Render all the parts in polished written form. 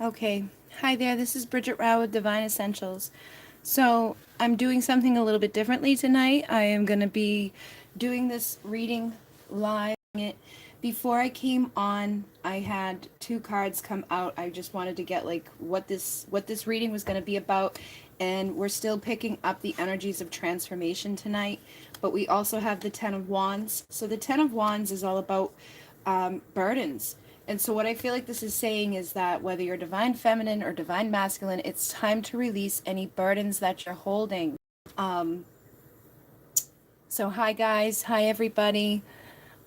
Okay. Hi there, this is Bridget Rao with Divine Essentials. So, I'm doing something a little bit differently tonight. I am going to be doing this reading live. Before I came on, I had two cards come out. I just wanted to get like what this reading was going to be about, and we're still picking up the energies of transformation tonight, but we also have the 10 of Wands. So the 10 of Wands is all about burdens. And so, what I feel like this is saying is that whether you're divine feminine or divine masculine, it's time to release any burdens that you're holding. Um, so, hi guys, hi everybody.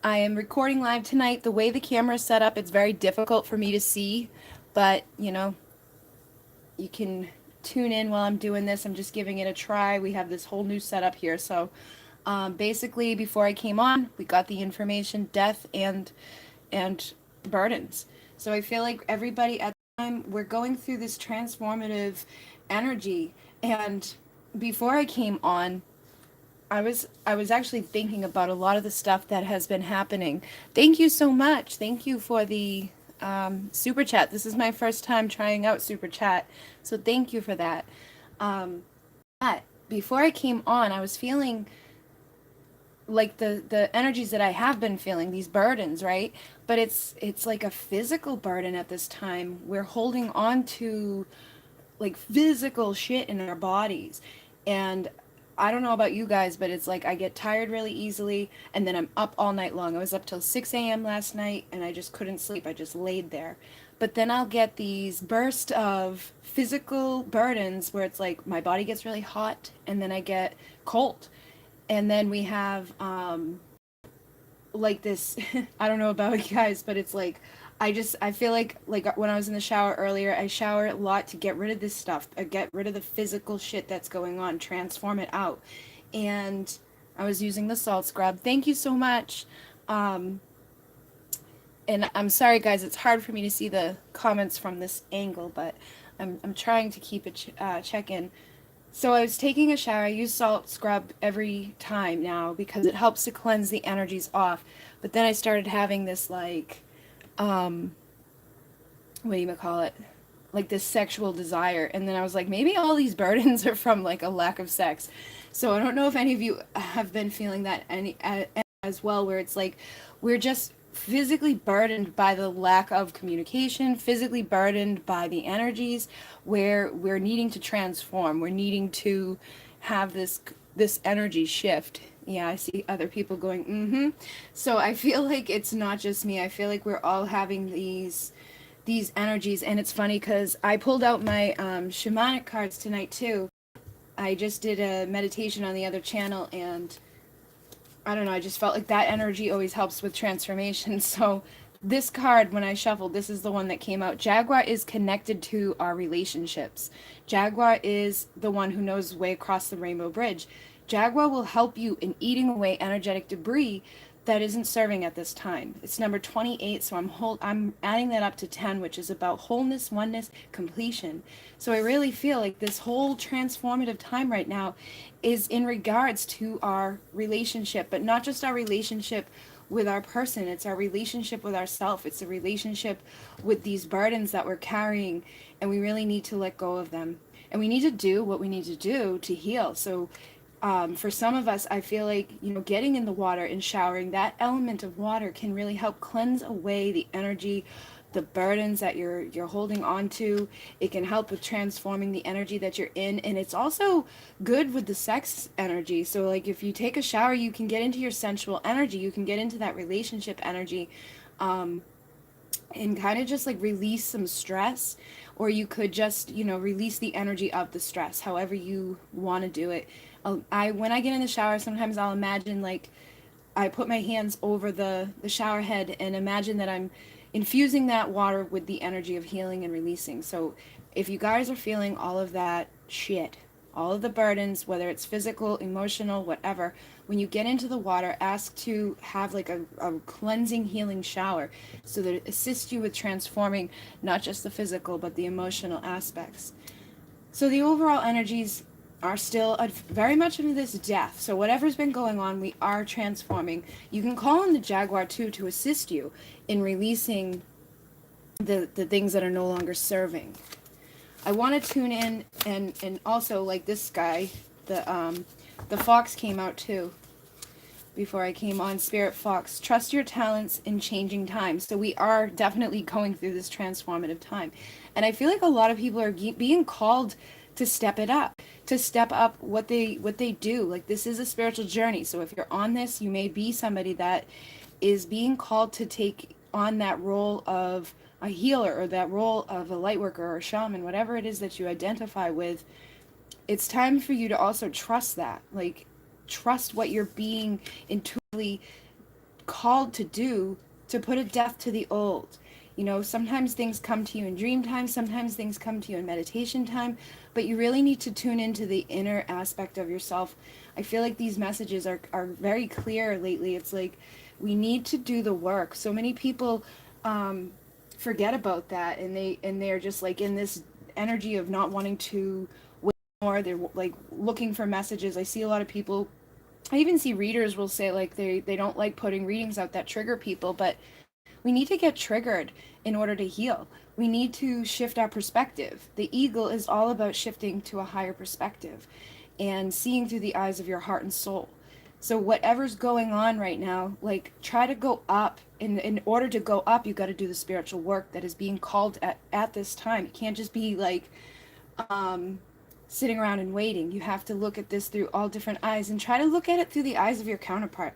I am recording live tonight. The way the camera is set up, it's very difficult for me to see, but you can tune in while I'm doing this. I'm just giving it a try. We have this whole new setup here. So, basically, before I came on, we got the information, death and burdens. So I feel like everybody at the time we're going through this transformative energy. And before I came on, I was actually thinking about a lot of the stuff that has been happening. Thank you so much. Thank you for the super chat. This is my first time trying out super chat, so thank you for that. Um, but before I came on, I was feeling like the energies that I have been feeling, these burdens, right? But it's like a physical burden at this time. We're holding on to like physical shit in our bodies. And I don't know about you guys, but it's like I get tired really easily and then I'm up all night long. I was up till 6 a.m. last night and I just couldn't sleep. I just laid there. But then I'll get these bursts of physical burdens where it's like my body gets really hot and then I get cold. And then we have like this I don't know about you guys, but it's like I feel like when I was in the shower earlier, I shower a lot to get rid of this stuff, get rid of the physical shit that's going on, transform it out. And I was using the salt scrub. Thank you so much. Um, and I'm sorry guys, it's hard for me to see the comments from this angle, but I'm trying to keep it check in. So I was taking a shower. I use salt scrub every time now because it helps to cleanse the energies off. But then I started having this um, what do you call it? Like this sexual desire. And then I was like, maybe all these burdens are from like a lack of sex. So I don't know if any of you have been feeling that as well, where it's like we're just physically burdened by the lack of communication, physically burdened by the energies, where we're needing to transform, we're needing to have this energy shift. Yeah, I see other people going mm-hmm. So I feel like it's not just me. I feel like we're all having these energies. And it's funny because I pulled out my shamanic cards tonight too. I just did a meditation on the other channel, and I don't know, I just felt like that energy always helps with transformation. So this card, when I shuffled, this is the one that came out. Jaguar is connected to our relationships. Jaguar is the one who knows the way across the rainbow bridge. Jaguar will help you in eating away energetic debris that isn't serving at this time. It's number 28, so I'm adding that up to 10, which is about wholeness, oneness, completion. So I really feel like this whole transformative time right now is in regards to our relationship, but not just our relationship with our person. It's our relationship with ourself. It's a relationship with these burdens that we're carrying, and we really need to let go of them. And we need to do what we need to do to heal. So for some of us, I feel like, getting in the water and showering, that element of water can really help cleanse away the energy, the burdens that you're holding on to. It can help with transforming the energy that you're in, and it's also good with the sex energy. So like if you take a shower, you can get into your sensual energy, you can get into that relationship energy, and kind of just like release some stress, or you could just release the energy of the stress, however you want to do it. I When I get in the shower, sometimes I'll imagine like I put my hands over the shower head and imagine that I'm infusing that water with the energy of healing and releasing. So if you guys are feeling all of that shit, all of the burdens, whether it's physical, emotional, whatever, when you get into the water, ask to have like a cleansing, healing shower so that it assists you with transforming not just the physical, but the emotional aspects. So the overall energies are still very much into this death. So whatever's been going on, we are transforming. You can call on the Jaguar too to assist you in releasing the things that are no longer serving. I want to tune in, and also, like, this guy, the fox came out too before I came on. Spirit Fox, trust your talents in changing times. So we are definitely going through this transformative time, and I feel like a lot of people are being called to step it up, to step up what they do. Like, this is a spiritual journey, so if you're on this, you may be somebody that is being called to take on that role of a healer, or that role of a light worker or a shaman, whatever it is that you identify with. It's time for you to also trust that. Like, trust what you're being intuitively called to do, to put a death to the old. You know, sometimes things come to you in dream time, sometimes things come to you in meditation time, but you really need to tune into the inner aspect of yourself. I feel like these messages are very clear lately. It's like we need to do the work. So many people forget about that, and they're just like in this energy of not wanting to wait more. They're like looking for messages. I see a lot of people, I even see readers will say like they don't like putting readings out that trigger people, but we need to get triggered in order to heal. We need to shift our perspective. The eagle is all about shifting to a higher perspective and seeing through the eyes of your heart and soul. So whatever's going on right now, like, try to go up. In order to go up, you got to do the spiritual work that is being called at this time. It can't just be like um, sitting around and waiting. You have to look at this through all different eyes, and try to look at it through the eyes of your counterpart.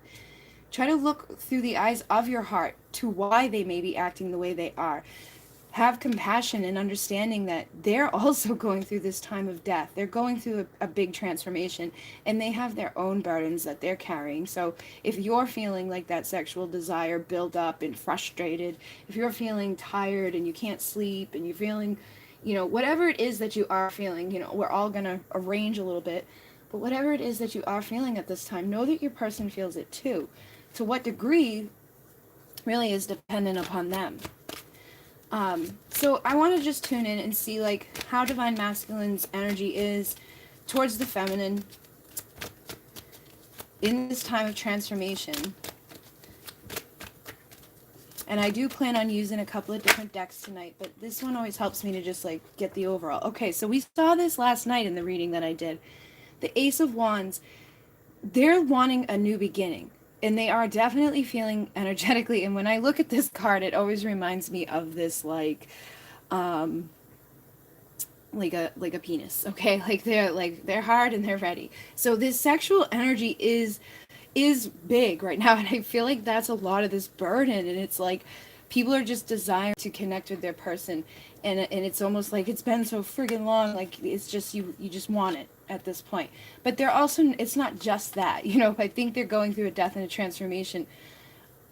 Try to look through the eyes of your heart to why they may be acting the way they are. Have compassion and understanding that they're also going through this time of death. They're going through a big transformation, and they have their own burdens that they're carrying. So if you're feeling like that sexual desire build up and frustrated, if you're feeling tired and you can't sleep, and you're feeling, whatever it is that you are feeling, we're all going to arrange a little bit, but whatever it is that you are feeling at this time, know that your person feels it too. To what degree really is dependent upon them. So I want to just tune in and see like how Divine Masculine's energy is towards the feminine in this time of transformation. And I do plan on using a couple of different decks tonight, but this one always helps me to just like get the overall. Okay, so we saw this last night in the reading that I did. The Ace of Wands, they're wanting a new beginning. And they are definitely feeling energetically. And when I look at this card, it always reminds me of this like a penis. Okay, they're hard and they're ready. So this sexual energy is big right now, and I feel like that's a lot of this burden. And it's like people are just desiring to connect with their person, and it's almost like it's been so friggin' long. Like it's just you just want it at this point. But they're also, it's not just that, I think they're going through a death and a transformation,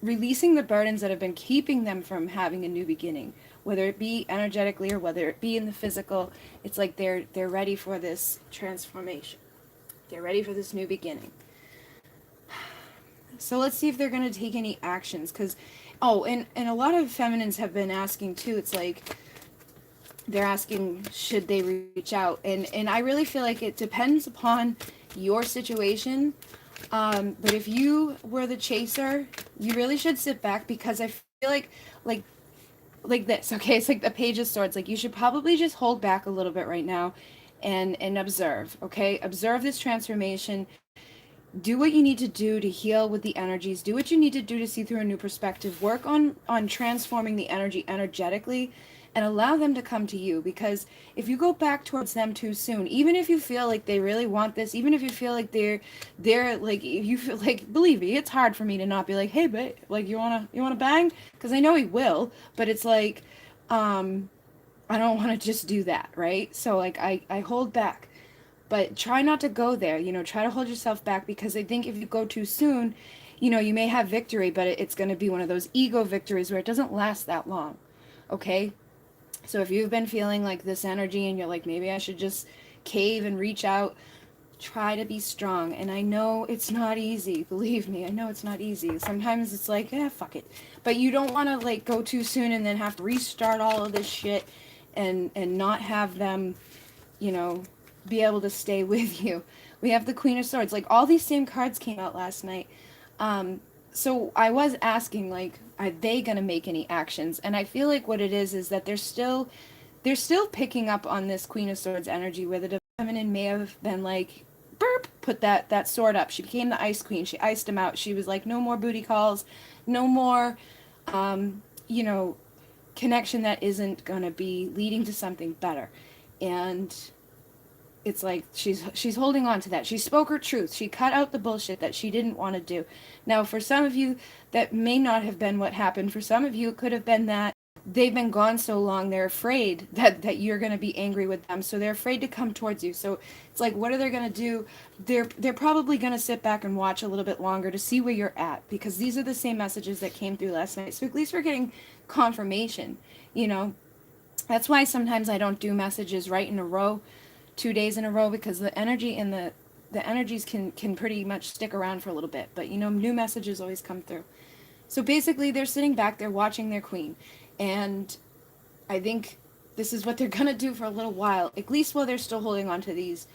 releasing the burdens that have been keeping them from having a new beginning, whether it be energetically or whether it be in the physical. It's like they're ready for this transformation. They're ready for this new beginning. So let's see if they're going to take any actions, because and a lot of feminines have been asking too. It's like they're asking, should they reach out? And I really feel like it depends upon your situation. But if you were the chaser, you really should sit back, because I feel like this, okay? It's like the Page of Swords. Like, you should probably just hold back a little bit right now and observe, okay? Observe this transformation. Do what you need to do to heal with the energies. Do what you need to do to see through a new perspective. Work on transforming the energy energetically, and allow them to come to you. Because if you go back towards them too soon, even if you feel like they really want this, even if you feel like they're like, if you feel like, believe me, it's hard for me to not be like, hey babe, like, you wanna bang? Because I know he will, but it's like I don't want to just do that, right? So like I hold back. But try not to go there, try to hold yourself back, because I think if you go too soon, you may have victory, but it's going to be one of those ego victories where it doesn't last that long, okay? So if you've been feeling like this energy and you're like, maybe I should just cave and reach out, try to be strong. And I know it's not easy, believe me, I know it's not easy. Sometimes it's like, fuck it. But you don't want to like go too soon and then have to restart all of this shit and not have them, be able to stay with you. We have the Queen of Swords. Like, all these same cards came out last night. So I was asking, like, are they going to make any actions? And I feel like what it is that they're still picking up on this Queen of Swords energy, where the feminine may have been like, burp, put that sword up. She became the Ice Queen. She iced him out. She was like, no more booty calls, no more, you know, connection that isn't going to be leading to something better. And it's like she's holding on to that. She spoke her truth. She cut out the bullshit that she didn't want to do. Now, for some of you, that may not have been what happened. For some of you, it could have been that they've been gone so long, they're afraid that you're going to be angry with them, so they're afraid to come towards you. So it's like, what are they going to do? They're probably going to sit back and watch a little bit longer to see where you're at, because these are the same messages that came through last night. So at least we're getting confirmation, you know. That's why sometimes I don't do messages right in a row, 2 days in a row, because the energy and the energies can pretty much stick around for a little bit. But you know, new messages always come through. So basically, they're sitting back, they're watching their queen, and I think this is what they're gonna do for a little while, at least while they're still holding on to these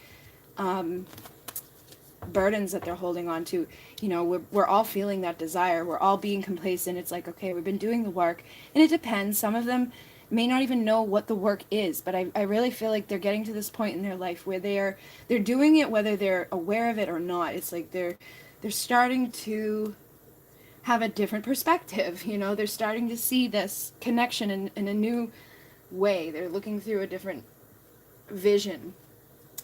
burdens that they're holding on to. You know, we're all feeling that desire. We're all being complacent. It's like, okay, we've been doing the work, and it depends. Some of them may not even know what the work is, but I really feel like they're getting to this point in their life where they're doing it whether they're aware of it or not. It's like they're starting to have a different perspective. You know, they're starting to see this connection in a new way. They're looking through a different vision.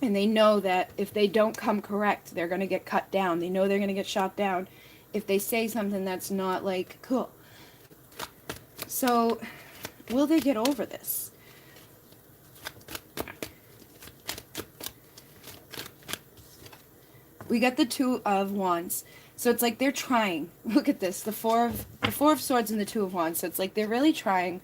And they know that if they don't come correct, they're going to get cut down. They know they're going to get shot down if they say something that's not like cool. So, will they get over this? We got the Two of Wands. So it's like they're trying. Look at this. The Four of Swords and the Two of Wands. So it's like they're really trying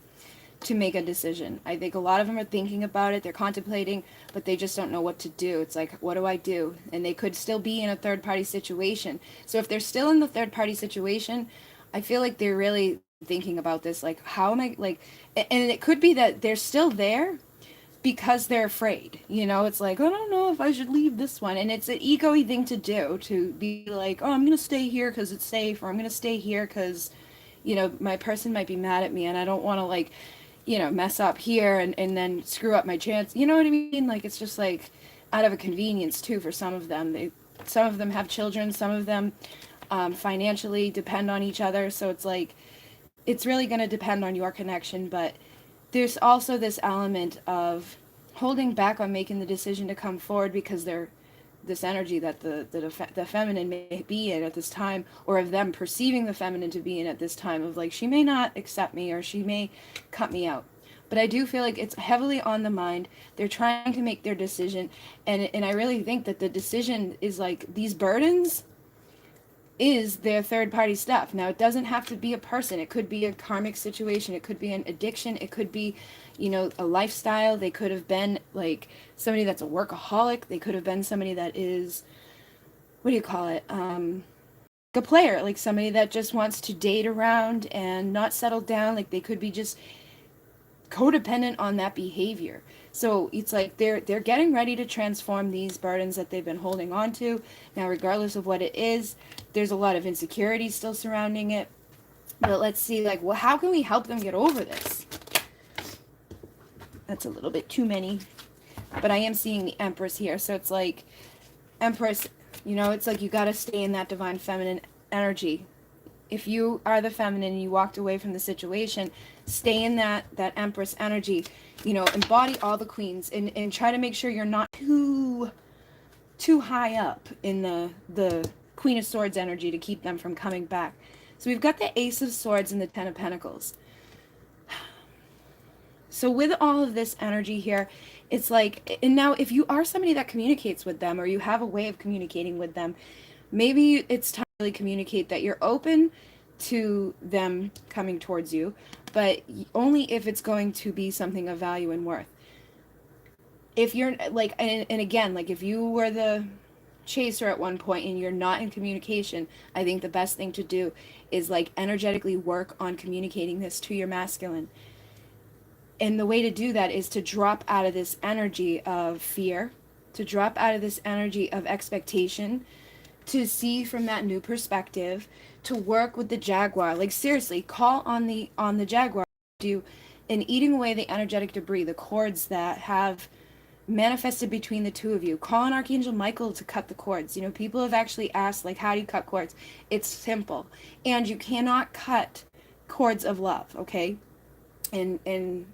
to make a decision. I think a lot of them are thinking about it, they're contemplating, but they just don't know what to do. It's like, what do I do? And they could still be in a third party situation. So if they're still in the third party situation, I feel like they're really thinking about this, like, how am I, like, and it could be that they're still there because they're afraid. You know, it's like, I don't know if I should leave this one. And it's an ego-y thing to do, to be like, oh, I'm going to stay here because it's safe, or I'm going to stay here because, you know, my person might be mad at me and I don't want to, like, you know, mess up here and then screw up my chance. You know what I mean? Like, it's just like out of a convenience too for some of them. Some of them have children, some of them financially depend on each other. So it's like, it's really going to depend on your connection. But there's also this element of holding back on making the decision to come forward because they're this energy that the feminine may be in at this time, or of them perceiving the feminine to be in at this time, of like, she may not accept me or she may cut me out. But I do feel like it's heavily on the mind. They're trying to make their decision, and I really think that the decision is like, these burdens is their third party stuff. Now, it doesn't have to be a person. It could be a karmic situation. It could be an addiction. It could be, you know, a lifestyle. They could have been like somebody that's a workaholic. They could have been somebody that is, what do you call it? A player, like somebody that just wants to date around and not settle down. Like, they could be just codependent on that behavior. So it's like they're getting ready to transform these burdens that they've been holding on to. Now, regardless of what it is, there's a lot of insecurity still surrounding it. But let's see, like, well, how can we help them get over this? That's a little bit too many. But I am seeing the Empress here. So it's like, Empress, you know, it's like you got to stay in that divine feminine energy. If you are the feminine and you walked away from the situation, stay in that Empress energy. You know, embody all the queens, and try to make sure you're not too high up in the Queen of Swords energy to keep them from coming back. So we've got the Ace of Swords and the Ten of Pentacles. So with all of this energy here, it's like, and now if you are somebody that communicates with them, or you have a way of communicating with them, maybe it's time to really communicate that you're open to them coming towards you, but only if it's going to be something of value and worth. If you're like, and again, like, if you were the chaser at one point and you're not in communication, I think the best thing to do is like energetically work on communicating this to your masculine. And the way to do that is to drop out of this energy of fear, to drop out of this energy of expectation, to see from that new perspective, to work with the jaguar. Like seriously, call on the jaguar do in eating away the energetic debris, the cords that have manifested between the two of you. Call on Archangel Michael to cut the cords. You know, people have actually asked, like, how do you cut cords? It's simple. And you cannot cut cords of love, okay? And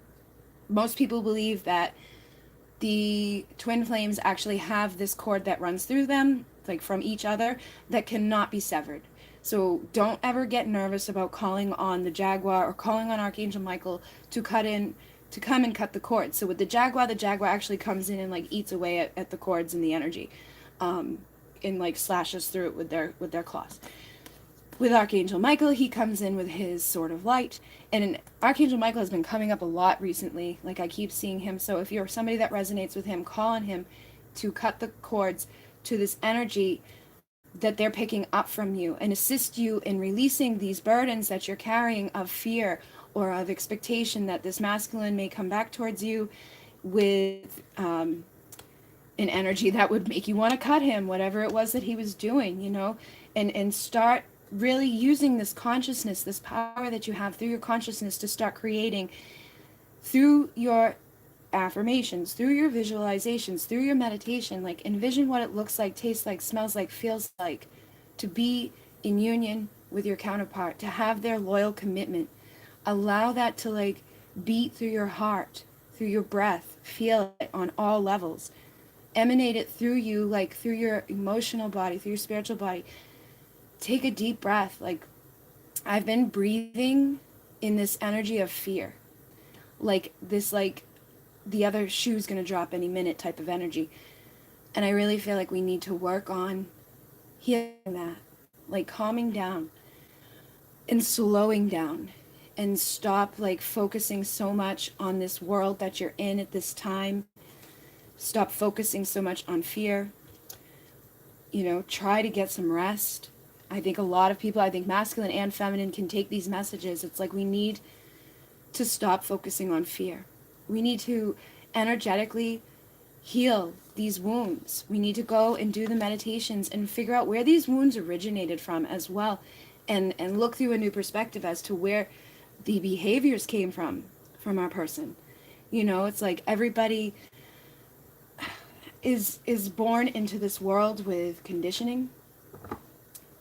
most people believe that the twin flames actually have this cord that runs through them, like from each other, that cannot be severed. So don't ever get nervous about calling on the jaguar or calling on Archangel Michael to come and cut the cords. So with the jaguar actually comes in and like eats away at the cords and the energy, um, and like slashes through it with their claws. With Archangel Michael, he comes in with his sword of light. And Archangel Michael has been coming up a lot recently. Like, I keep seeing him. So if you're somebody that resonates with him, call on him to cut the cords to this energy that they're picking up from you and assist you in releasing these burdens that you're carrying of fear or of expectation that this masculine may come back towards you with an energy that would make you want to cut him, whatever it was that he was doing, you know, and start really using this consciousness, this power that you have through your consciousness to start creating through your affirmations, through your visualizations, through your meditation. Like, envision what it looks like, tastes like, smells like, feels like to be in union with your counterpart, to have their loyal commitment. Allow that to like beat through your heart, through your breath, feel it on all levels, emanate it through you, like through your emotional body, through your spiritual body. Take a deep breath. Like, I've been breathing in this energy of fear, like this, like the other shoe's gonna drop any minute type of energy. And I really feel like we need to work on healing that, like calming down and slowing down, and stop like focusing so much on this world that you're in at this time. Stop focusing so much on fear. You know, try to get some rest. I think a lot of people, I think masculine and feminine, can take these messages. It's like we need to stop focusing on fear. We need to energetically heal these wounds. We need to go and do the meditations and figure out where these wounds originated from as well, and look through a new perspective as to where the behaviors came from our person. You know, it's like everybody is born into this world with conditioning.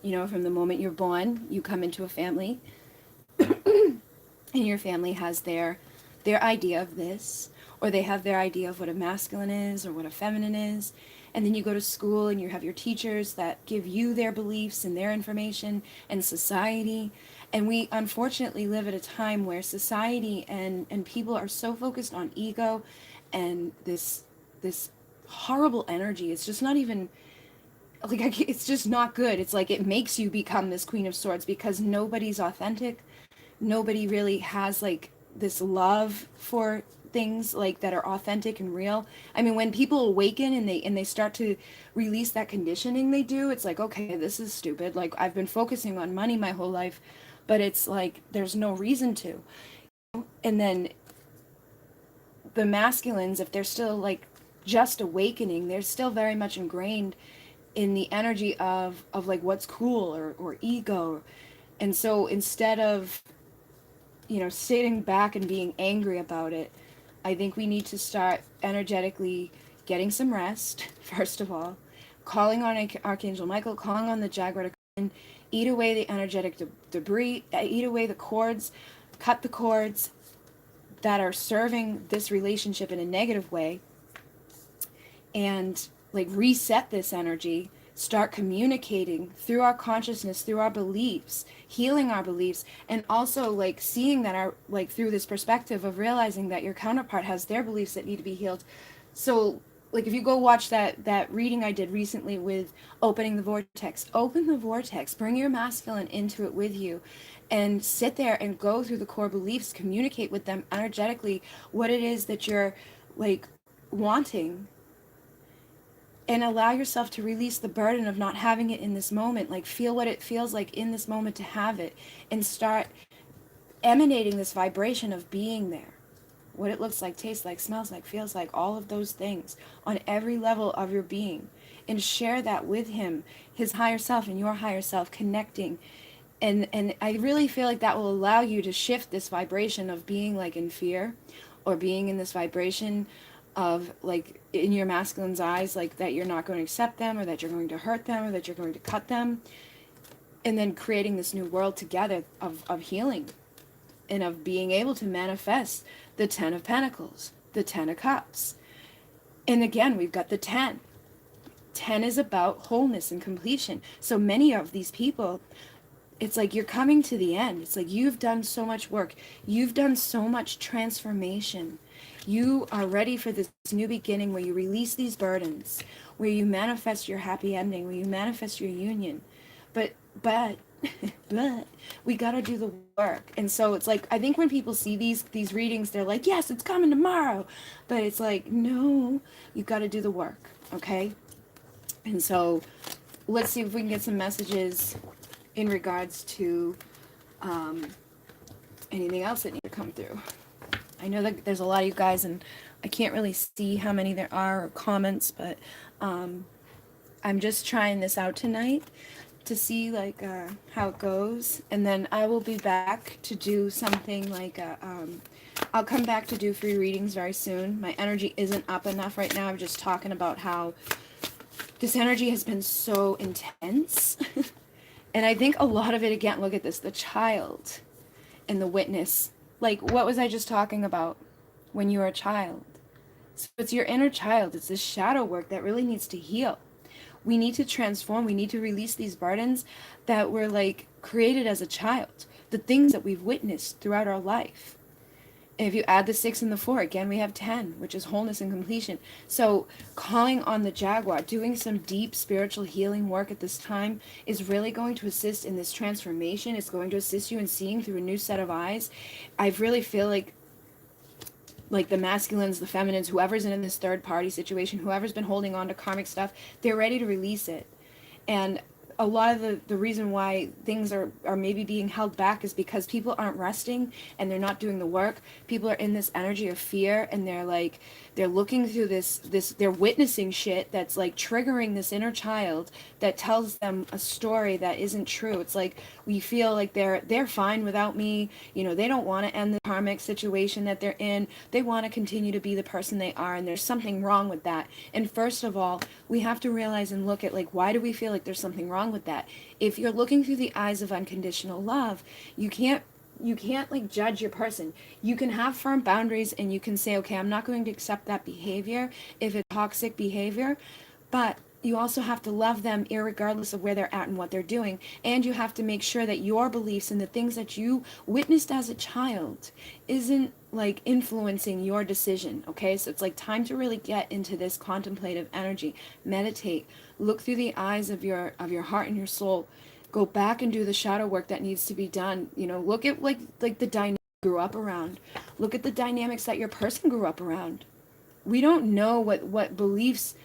You know, from the moment you're born, you come into a family, and your family has their idea of this, or they have their idea of what a masculine is or what a feminine is. And then you go to school and you have your teachers that give you their beliefs and their information, and society. And we unfortunately live at a time where society and people are so focused on ego and this horrible energy. It's just not even like it's just not good. It's like it makes you become this Queen of Swords because nobody's authentic. Nobody really has like this love for things like that are authentic and real. I mean, when people awaken and they start to release that conditioning they do, it's like, okay, this is stupid. Like, I've been focusing on money my whole life, but it's like there's no reason to. And then the masculines, if they're still like just awakening, they're still very much ingrained in the energy of like what's cool or ego. And so instead of, you know, sitting back and being angry about it, I think we need to start energetically getting some rest, first of all, calling on Archangel Michael, calling on the Jaguar to come in, eat away the energetic debris, eat away the cords, cut the cords that are serving this relationship in a negative way, and like reset this energy, start communicating through our consciousness, through our beliefs, healing our beliefs, and also like seeing that our like through this perspective of realizing that your counterpart has their beliefs that need to be healed. So like if you go watch that reading I did recently with open the vortex, bring your masculine into it with you, and sit there and go through the core beliefs, communicate with them energetically what it is that you're like wanting, and allow yourself to release the burden of not having it in this moment. Like, feel what it feels like in this moment to have it, and start emanating this vibration of being there. What it looks like, tastes like, smells like, feels like, all of those things on every level of your being. And share that with him, his higher self and your higher self, connecting And I really feel like that will allow you to shift this vibration of being like in fear, or being in this vibration of like in your masculine's eyes, like that you're not going to accept them, or that you're going to hurt them, or that you're going to cut them, and then creating this new world together of healing, and of being able to manifest the 10 of Pentacles, the 10 of Cups. And again, we've got the 10. 10 is about wholeness and completion. So many of these people, it's like you're coming to the end. It's like you've done so much work. You've done so much transformation. You are ready for this new beginning where you release these burdens, where you manifest your happy ending, where you manifest your union. But but we got to do the work. And so it's like, I think when people see these readings, they're like, yes, it's coming tomorrow. But it's like, no, you got to do the work. Okay. And so let's see if we can get some messages in regards to anything else that need to come through. I know that there's a lot of you guys, and I can't really see how many there are or comments, but I'm just trying this out tonight to see like how it goes, and then I will be back to do something like I'll come back to do free readings very soon. My energy isn't up enough right now. I'm just talking about how this energy has been so intense. And I think a lot of it, again, look at this, the child and the witness. Like, what was I just talking about when you were a child? So it's your inner child. It's this shadow work that really needs to heal. We need to transform. We need to release these burdens that were like created as a child, the things that we've witnessed throughout our life. And if you add the 6 and the 4, again, we have 10, which is wholeness and completion. So calling on the Jaguar, doing some deep spiritual healing work at this time is really going to assist in this transformation. It's going to assist you in seeing through a new set of eyes. I really feel like the masculines, the feminines, whoever's in this third party situation, whoever's been holding on to karmic stuff, they're ready to release it. And a lot of the reason why things are maybe being held back is because people aren't resting and they're not doing the work. People are in this energy of fear, and they're looking through this they're witnessing shit that's like triggering this inner child that tells them a story that isn't true. It's like we feel like they're fine without me. You know, they don't want to end the karmic situation that they're in. They want to continue to be the person they are, and there's something wrong with that. And first of all, we have to realize and look at like, why do we feel like there's something wrong with that? If you're looking through the eyes of unconditional love, you can't like judge your person. You can have firm boundaries, and you can say, okay, I'm not going to accept that behavior if it's toxic behavior, but you also have to love them irregardless of where they're at and what they're doing. And you have to make sure that your beliefs and the things that you witnessed as a child isn't like influencing your decision. Okay, so it's like time to really get into this contemplative energy. Meditate, look through the eyes of your heart and your soul. Go back and do the shadow work that needs to be done. You know, look at like the dynamics you grew up around. Look at the dynamics that your person grew up around. We don't know what beliefs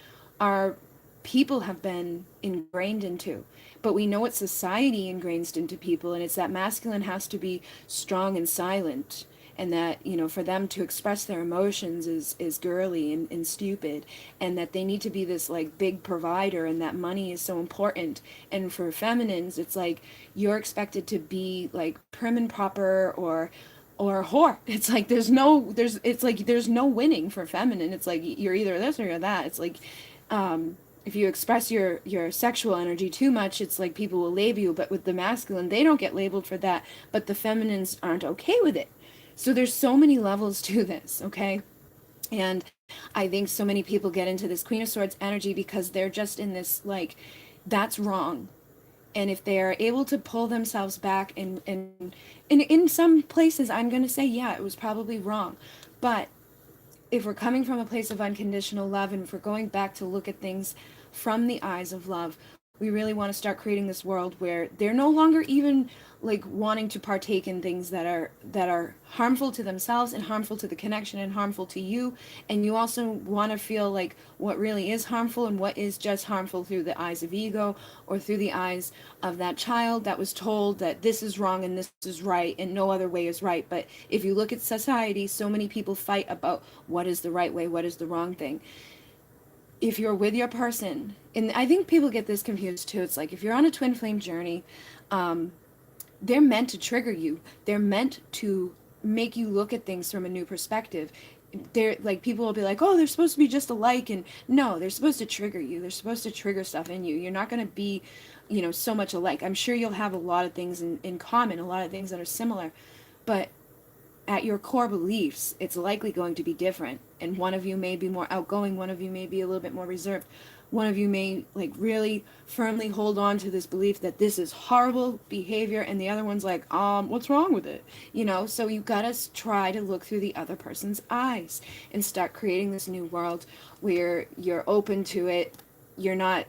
our people have been ingrained into, but we know what society ingrains into people, and it's that masculine has to be strong and silent, and that, you know, for them to express their emotions is girly and stupid, and that they need to be this like big provider, and that money is so important. And for feminines, it's like you're expected to be like prim and proper, or whore. It's like there's no winning for feminine. It's like you're either this or you're that. It's like if you express your sexual energy too much, it's like people will label you. But with the masculine, they don't get labeled for that, but the feminines aren't okay with it. So there's so many levels to this, okay? And I think so many people get into this Queen of Swords energy because they're just in this like, that's wrong. And if they're able to pull themselves back, and in some places, I'm going to say, yeah, it was probably wrong. But if we're coming from a place of unconditional love, and if we're going back to look at things from the eyes of love, we really want to start creating this world where they're no longer even like wanting to partake in things that are harmful to themselves and harmful to the connection and harmful to you. And you also want to feel like what really is harmful and what is just harmful through the eyes of ego, or through the eyes of that child that was told that this is wrong and this is right and no other way is right. But if you look at society, so many people fight about what is the right way, what is the wrong thing. If you're with your person, and I think people get this confused too, it's like if you're on a twin flame journey, they're meant to trigger you. They're meant to make you look at things from a new perspective. They're like, people will be like, oh, they're supposed to be just alike, and no, they're supposed to trigger you. They're supposed to trigger stuff in you. You're not going to be, so much alike. I'm sure you'll have a lot of things in common, a lot of things that are similar, but at your core beliefs, it's likely going to be different. And one of you may be more outgoing, one of you may be a little bit more reserved. One of you may like really firmly hold on to this belief that this is horrible behavior, and the other one's like, what's wrong with it? So you gotta try to look through the other person's eyes and start creating this new world where you're open to it. You're not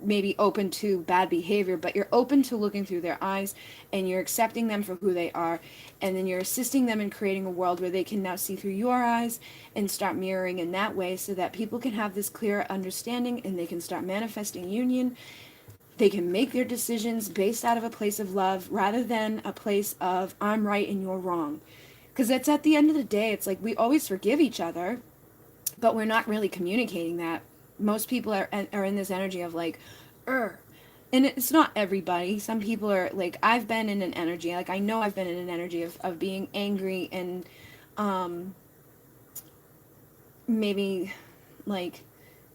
maybe open to bad behavior, but you're open to looking through their eyes, and you're accepting them for who they are, and then you're assisting them in creating a world where they can now see through your eyes and start mirroring in that way, so that people can have this clear understanding and they can start manifesting union. They can make their decisions based out of a place of love rather than a place of I'm right and you're wrong, because it's at the end of the day, it's like we always forgive each other, but we're not really communicating that. Most people are in this energy of like, and it's not everybody. Some people are like, I've been in an energy, like I know I've been in an energy of being angry and maybe like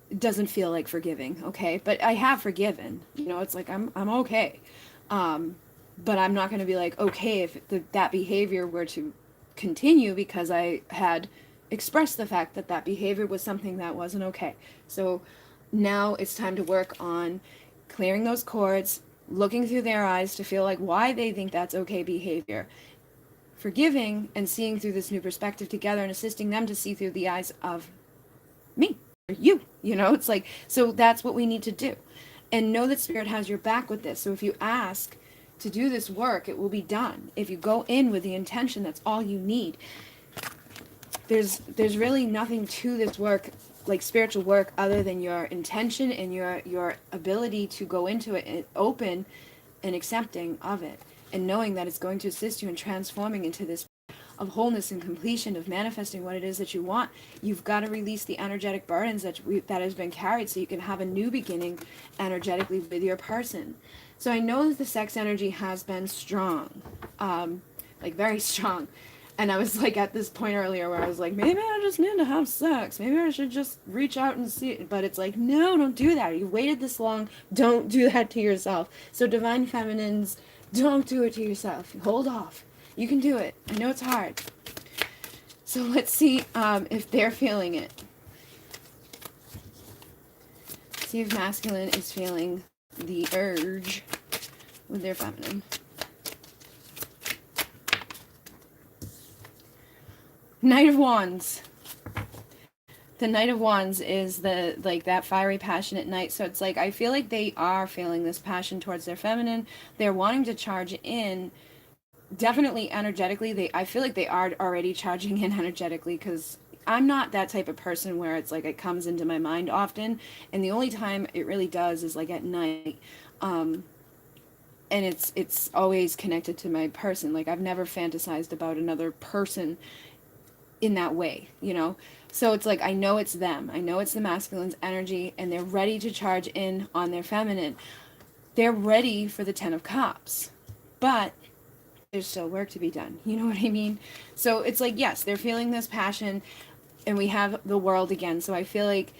it doesn't feel like forgiving, okay? But I have forgiven. It's like I'm okay. But I'm not going to be like okay if that behavior were to continue, because I had expressed the fact that that behavior was something that wasn't okay. So now it's time to work on clearing those cords, looking through their eyes to feel like why they think that's okay behavior, forgiving and seeing through this new perspective together, and assisting them to see through the eyes of me or you. It's like, so that's what we need to do. And know that Spirit has your back with this. So if you ask to do this work, it will be done. If you go in with the intention, that's all you need. There's really nothing to this work, like spiritual work, other than your intention and your ability to go into it and open and accepting of it, and knowing that it's going to assist you in transforming into this of wholeness and completion, of manifesting what it is that you want. You've got to release the energetic burdens that has been carried, so you can have a new beginning energetically with your person. So I know that the sex energy has been strong, like very strong. And I was like at this point earlier where I was like, maybe I just need to have sex. Maybe I should just reach out and see it. But it's like, no, don't do that. You waited this long. Don't do that to yourself. So Divine Feminines, don't do it to yourself. Hold off. You can do it. I know it's hard. So let's see if they're feeling it. See if masculine is feeling the urge with their feminine. Knight of Wands. The Knight of Wands is the like that fiery, passionate knight. So it's like I feel like they are feeling this passion towards their feminine. They're wanting to charge in. Definitely energetically, I feel like they are already charging in energetically, because I'm not that type of person where it's like it comes into my mind often, and the only time it really does is like at night. And it's always connected to my person. Like I've never fantasized about another person in that way, so it's like I know it's them. I know it's the masculine's energy, and they're ready to charge in on their feminine. They're ready for the 10 of Cups, but there's still work to be done. You know what I mean? So it's like, yes, they're feeling this passion, and we have the World again. So I feel like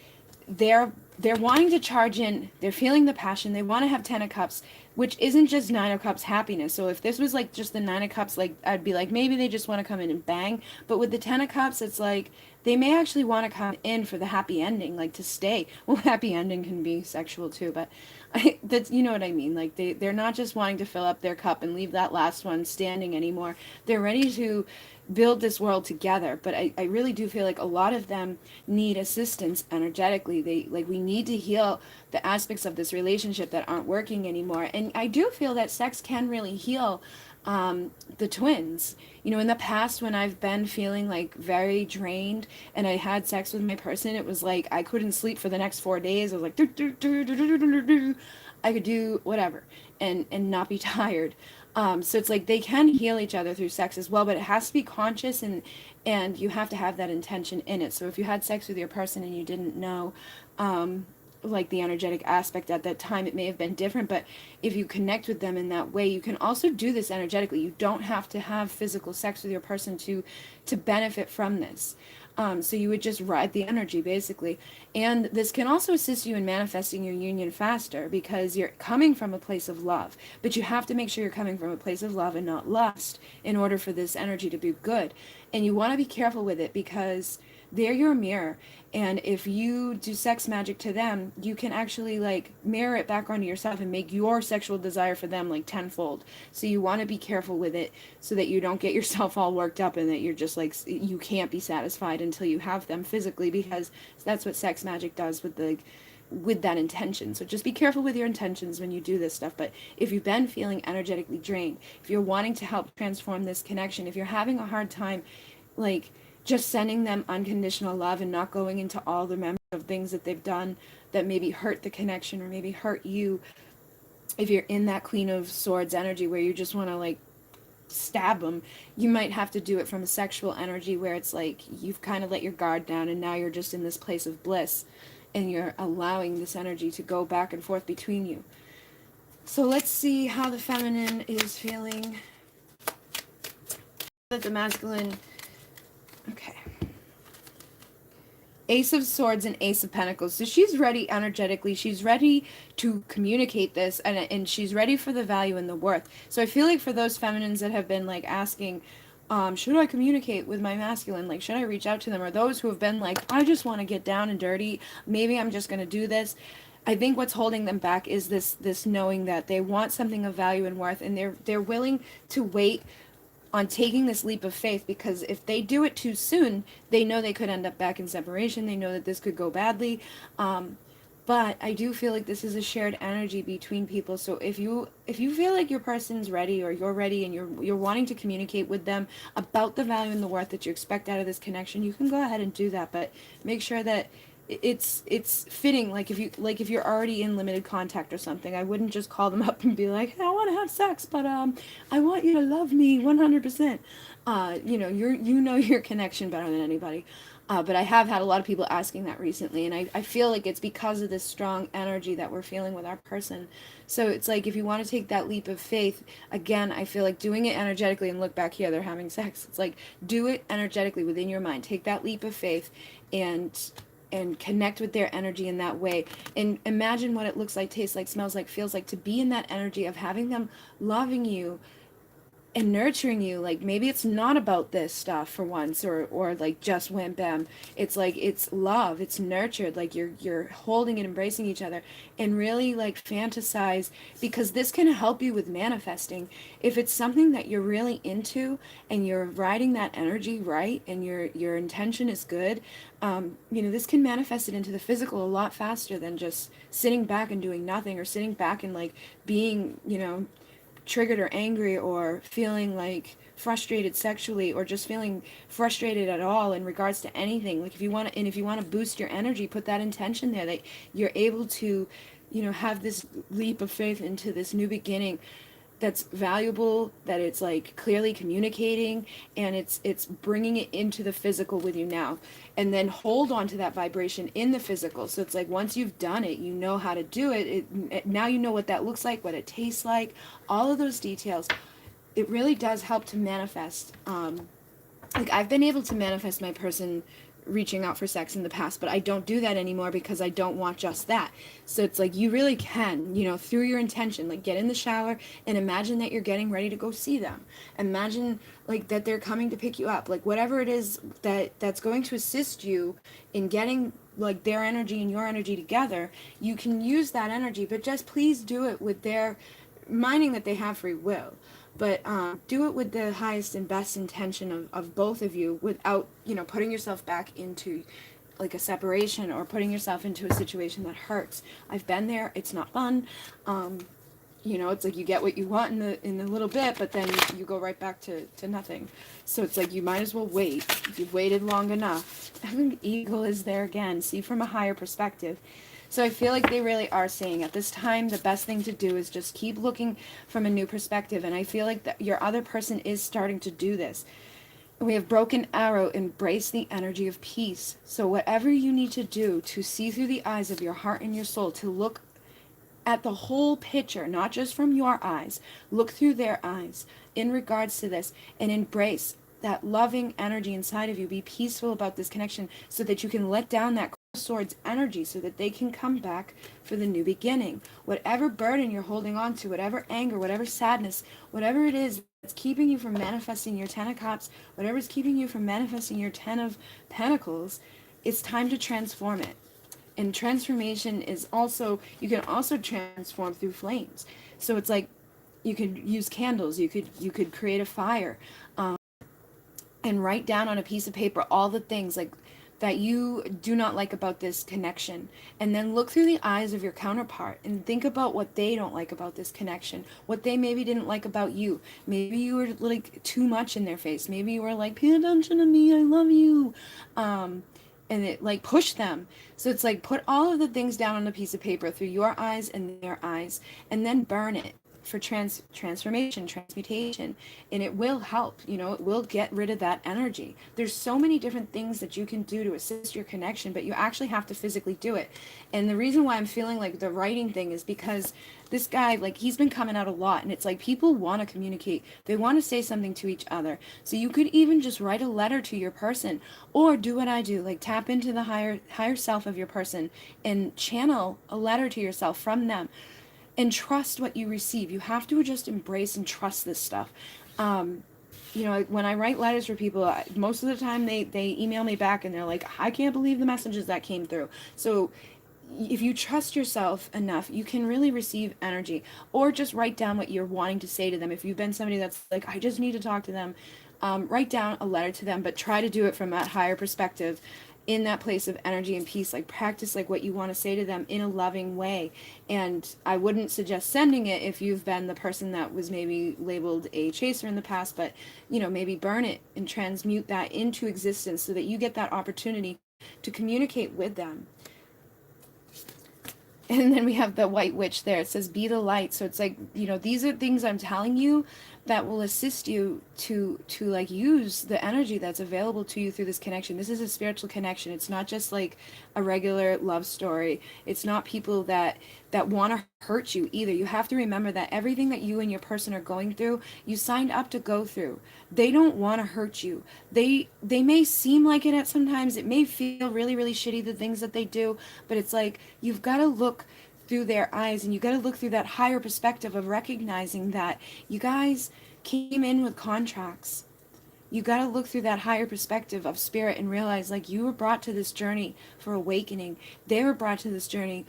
they're wanting to charge in. They're feeling the passion. They want to have 10 of Cups, which isn't just 9 of Cups happiness. So if this was like just the 9 of Cups, like I'd be like, maybe they just want to come in and bang. But with the 10 of Cups, it's like they may actually want to come in for the happy ending, like to stay. Well, happy ending can be sexual too, but that's, you know what I mean? Like they're not just wanting to fill up their cup and leave that last one standing anymore. They're ready to build this world together. But I really do feel like a lot of them need assistance energetically. We need to heal the aspects of this relationship that aren't working anymore. And I do feel that sex can really heal the twins. In the past, when I've been feeling like very drained and I had sex with my person, it was like I couldn't sleep for the next 4 days. I was like, I could do whatever and not be tired. So it's like they can heal each other through sex as well, but it has to be conscious, and you have to have that intention in it. So if you had sex with your person and you didn't know, like the energetic aspect at that time. It may have been different, but if you connect with them in that way, you can also do this energetically. You don't have to have physical sex with your person to benefit from this. So you would just ride the energy basically. And this can also assist you in manifesting your union faster because you're coming from a place of love. But you have to make sure you're coming from a place of love and not lust in order for this energy to be good. And you want to be careful with it because they're your mirror. And if you do sex magic to them, you can actually like mirror it back onto yourself and make your sexual desire for them like tenfold. So you want to be careful with it so that you don't get yourself all worked up and that you're just like, you can't be satisfied until you have them physically, because that's what sex magic does with that intention. So just be careful with your intentions when you do this stuff. But if you've been feeling energetically drained, if you're wanting to help transform this connection, if you're having a hard time like just sending them unconditional love and not going into all the memories of things that they've done that maybe hurt the connection or maybe hurt you, if you're in that Queen of Swords energy where you just want to like stab them, you might have to do it from a sexual energy where it's like you've kind of let your guard down and now you're just in this place of bliss and you're allowing this energy to go back and forth between you. So let's see how the feminine is feeling. The masculine. Okay. Ace of Swords and Ace of Pentacles. So she's ready energetically. She's ready to communicate this, and she's ready for the value and the worth. So I feel like for those feminines that have been like asking, should I communicate with my masculine? Like, should I reach out to them? Or those who have been like, I just want to get down and dirty. Maybe I'm just going to do this. I think what's holding them back is this knowing that they want something of value and worth, and they're willing to wait on taking this leap of faith, because if they do it too soon, they know they could end up back in separation. They know that this could go badly. But I do feel like this is a shared energy between people. So if you feel like your person's ready or you're ready and you're wanting to communicate with them about the value and the worth that you expect out of this connection, you can go ahead and do that. But make sure that it's fitting. Like if you're already in limited contact or something, I wouldn't just call them up and be like, hey, I want to have sex, but I want you to love me 100%. You know your connection better than anybody. But I have had a lot of people asking that recently, and I feel like it's because of this strong energy that we're feeling with our person. So it's like if you want to take that leap of faith, again, I feel like doing it energetically, and look back here, they're having sex. It's like do it energetically within your mind. Take that leap of faith and connect with their energy in that way, and imagine what it looks like, tastes like, smells like, feels like to be in that energy of having them loving you and nurturing you. Like maybe it's not about this stuff for once, or like just wham bam. It's like it's love, it's nurtured, like you're holding and embracing each other, and really like fantasize, because this can help you with manifesting. If it's something that you're really into and you're riding that energy right, and your intention is good, this can manifest it into the physical a lot faster than just sitting back and doing nothing, or sitting back and like being triggered or angry, or feeling like frustrated sexually, or just feeling frustrated at all in regards to anything. Like if you want to boost your energy, put that intention there, that you're able to have this leap of faith into this new beginning that's valuable, that it's like clearly communicating, and it's bringing it into the physical with you now, and then hold on to that vibration in the physical. So it's like once you've done it, you know how to do it, now you know what that looks like, what it tastes like, all of those details. It really does help to manifest. Like I've been able to manifest my person reaching out for sex in the past, but I don't do that anymore because I don't want just that. So it's like you really can, through your intention, like get in the shower and imagine that you're getting ready to go see them. Imagine like that they're coming to pick you up, like whatever it is that's going to assist you in getting like their energy and your energy together. You can use that energy, but just please do it with their minding that they have free will. But do it with the highest and best intention of both of you, without putting yourself back into like a separation, or putting yourself into a situation that hurts. I've been there. It's not fun. It's like you get what you want in a little bit, but then you go right back to nothing. So it's like you might as well wait. If you've waited long enough. I think eagle is there again. See from a higher perspective. So I feel like they really are saying at this time the best thing to do is just keep looking from a new perspective. And I feel like that your other person is starting to do this. We have broken arrow, embrace the energy of peace. So whatever you need to do to see through the eyes of your heart and your soul, to look at the whole picture, not just from your eyes, look through their eyes in regards to this and embrace that loving energy inside of you. Be peaceful about this connection so that you can let down that swords energy so that they can come back for the new beginning. Whatever burden you're holding on to, whatever anger, whatever sadness, whatever it is that's keeping you from manifesting your 10 of cups, whatever is keeping you from manifesting your 10 of pentacles, it's time to transform it. And transformation is also, you can also transform through flames. So it's like you could use candles, you could create a fire, and write down on a piece of paper all the things like that you do not like about this connection, and then look through the eyes of your counterpart and think about what they don't like about this connection, what they maybe didn't like about you. Maybe you were like too much in their face, maybe you were like, pay attention to me, I love you, and it like push them. So it's like put all of the things down on a piece of paper through your eyes and their eyes, and then burn it for transformation, transmutation, and it will help. It will get rid of that energy. There's so many different things that you can do to assist your connection, but you actually have to physically do it. And the reason why I'm feeling like the writing thing is because this guy, like, he's been coming out a lot, and it's like people want to communicate, they want to say something to each other. So you could even just write a letter to your person, or do what I do, like tap into the higher self of your person and channel a letter to yourself from them, and trust what you receive. You have to just embrace and trust this stuff. When I write letters for people, most of the time they email me back and they're like, I can't believe the messages that came through. So if you trust yourself enough, you can really receive energy, or just write down what you're wanting to say to them. If you've been somebody that's like, I just need to talk to them, write down a letter to them, but try to do it from that higher perspective, in that place of energy and peace. Like, practice like what you want to say to them in a loving way. And I wouldn't suggest sending it if you've been the person that was maybe labeled a chaser in the past, but maybe burn it and transmute that into existence so that you get that opportunity to communicate with them. And then we have the white witch there. It says, be the light. So it's like, these are things I'm telling you that will assist you to like use the energy that's available to you through this connection. This is a spiritual connection. It's not just like a regular love story. It's not people that want to hurt you either. You have to remember that everything that you and your person are going through, you signed up to go through. They don't want to hurt you. They may seem like it at sometimes. It may feel really, really shitty, the things that they do, but it's like you've got to look through their eyes, and you got to look through that higher perspective of recognizing that you guys came in with contracts. You got to look through that higher perspective of spirit and realize, like, you were brought to this journey for awakening. They were brought to this journey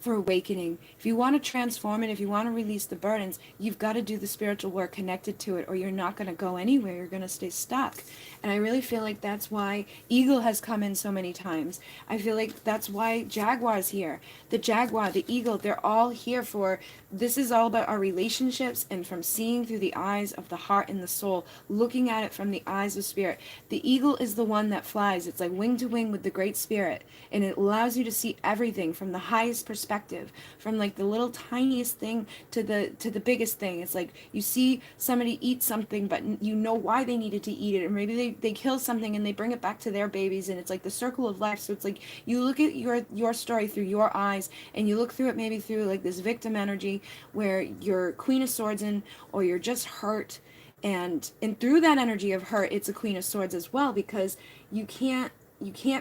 for awakening. If you want to transform it, if you want to release the burdens, you've got to do the spiritual work connected to it, or you're not going to go anywhere. You're going to stay stuck. And I really feel like that's why Eagle has come in so many times. I feel like that's why Jaguar's here. The Jaguar, the Eagle, they're all here for, this is all about our relationships, and from seeing through the eyes of the heart and the soul, looking at it from the eyes of spirit. The eagle is the one that flies. It's like wing to wing with the great spirit, and it allows you to see everything from the highest perspective, from like the little tiniest thing to the biggest thing. It's like you see somebody eat something, but you know why they needed to eat it, or maybe they kill something and they bring it back to their babies, and it's like the circle of life. So it's like you look at your story through your eyes, and you look through it maybe through like this victim energy, where you're Queen of Swords in, or you're just hurt, and through that energy of hurt, it's a Queen of Swords as well, because you can't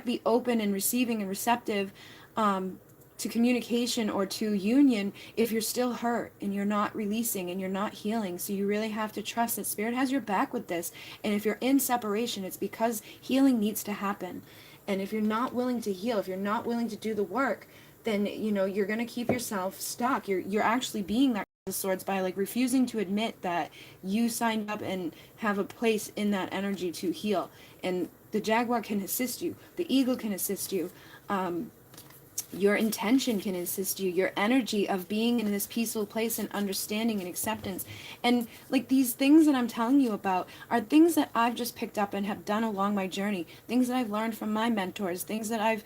be open and receiving and receptive to communication or to union if you're still hurt and you're not releasing and you're not healing. So you really have to trust that spirit has your back with this. And if you're in separation, it's because healing needs to happen. And if you're not willing to heal, if you're not willing to do the work, then you're going to keep yourself stuck. You're actually being that of swords by like refusing to admit that you signed up and have a place in that energy to heal. And the Jaguar can assist you, the Eagle can assist you, your intention can assist you, your energy of being in this peaceful place and understanding and acceptance. And like these things that I'm telling you about are things that I've just picked up and have done along my journey, things that I've learned from my mentors, things that I've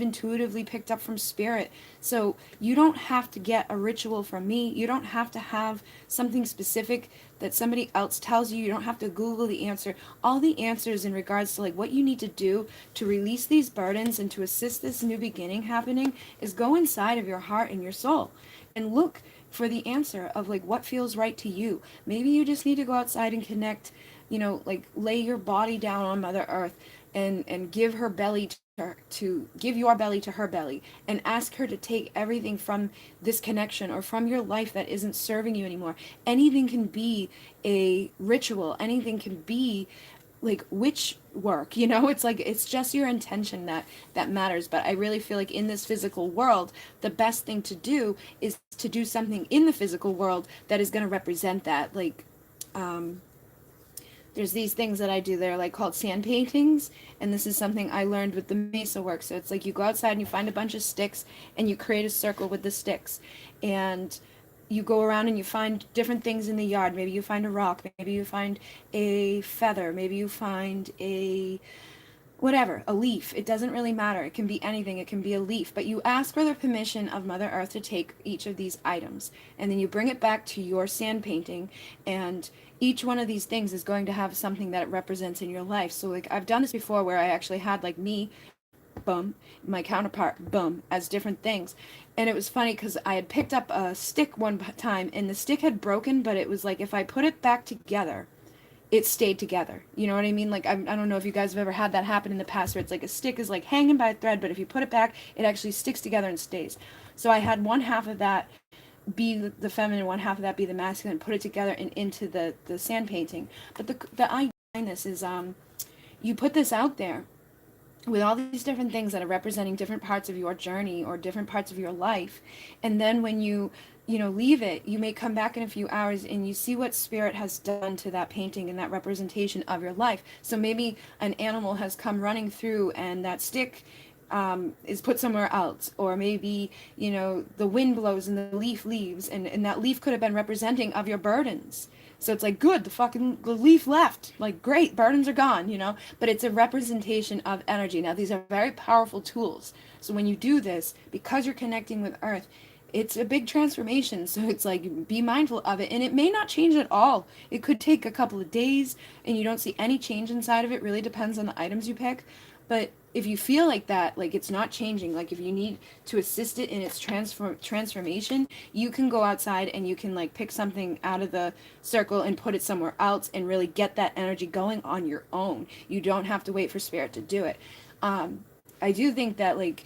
intuitively picked up from spirit. So you don't have to get a ritual from me. You don't have to have something specific that somebody else tells you. You don't have to Google the answer. All the answers in regards to like what you need to do to release these burdens and to assist this new beginning happening is go inside of your heart and your soul and look for the answer of like what feels right to you. Maybe you just need to go outside and connect, like lay your body down on Mother Earth and give her belly to give your belly to her belly and ask her to take everything from this connection or from your life that isn't serving you anymore. Anything can be a ritual. Anything can be like witch work, it's like it's just your intention that matters. But I really feel like in this physical world, the best thing to do is to do something in the physical world that is going to represent that. Like there's these things that I do. They're like called sand paintings, and this is something I learned with the mesa work. So it's like you go outside and you find a bunch of sticks and you create a circle with the sticks, and you go around and you find different things in the yard. Maybe you find a rock, maybe you find a feather, maybe you find a whatever, a leaf. It doesn't really matter. It can be anything. It can be a leaf. But you ask for the permission of Mother Earth to take each of these items. And then you bring it back to your sand painting. And each one of these things is going to have something that it represents in your life. So like I've done this before where I actually had like me, boom, my counterpart, boom, as different things. And it was funny because I had picked up a stick one time and the stick had broken, but it was like if I put it back together, it stayed together. You know what I mean? Like, I don't know if you guys have ever had that happen in the past where it's like a stick is like hanging by a thread, but if you put it back, it actually sticks together and stays. So I had one half of that be the feminine, one half of that be the masculine, put it together and into the sand painting. But the idea behind this is you put this out there with all these different things that are representing different parts of your journey or different parts of your life. And then when you leave it, you may come back in a few hours and you see what spirit has done to that painting and that representation of your life. So maybe an animal has come running through and that stick is put somewhere else, or maybe the wind blows and the leaf leaves, and that leaf could have been representing of your burdens. So it's like, good, the leaf left, like great, burdens are gone, but it's a representation of energy. Now these are very powerful tools. So when you do this, because you're connecting with Earth, it's a big transformation. So it's like, be mindful of it, and it may not change at all. It could take a couple of days and you don't see any change inside of it. Really depends on the items you pick. But if you feel like that, like it's not changing, like if you need to assist it in its transformation, you can go outside and you can like pick something out of the circle and put it somewhere else and really get that energy going on your own. You don't have to wait for spirit to do it. I do think that like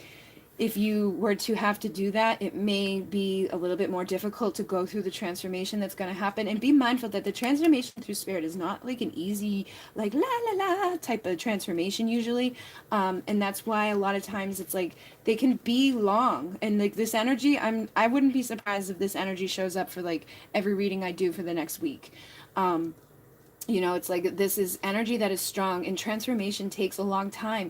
if you were to have to do that, it may be a little bit more difficult to go through the transformation that's going to happen. And be mindful that the transformation through spirit is not like an easy, like la la la type of transformation usually. And that's why a lot of times it's like they can be long. And like this energy, I wouldn't be surprised if this energy shows up for like every reading I do for the next week. It's like this is energy that is strong, and transformation takes a long time.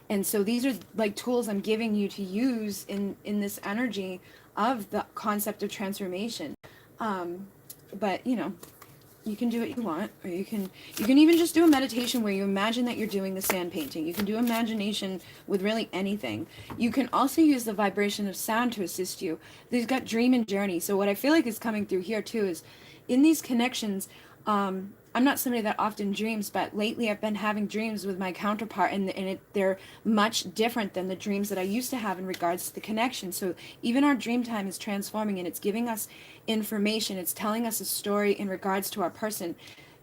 And so these are like tools I'm giving you to use in this energy of the concept of transformation. But you can do what you want, or you can even just do a meditation where you imagine that you're doing the sand painting. You can do imagination with really anything. You can also use the vibration of sound to assist you. They've got dream and journey. So what I feel like is coming through here too is in these connections, I'm not somebody that often dreams, but lately I've been having dreams with my counterpart, and they're much different than the dreams that I used to have in regards to the connection. So even our dream time is transforming, and it's giving us information. It's telling us a story in regards to our person.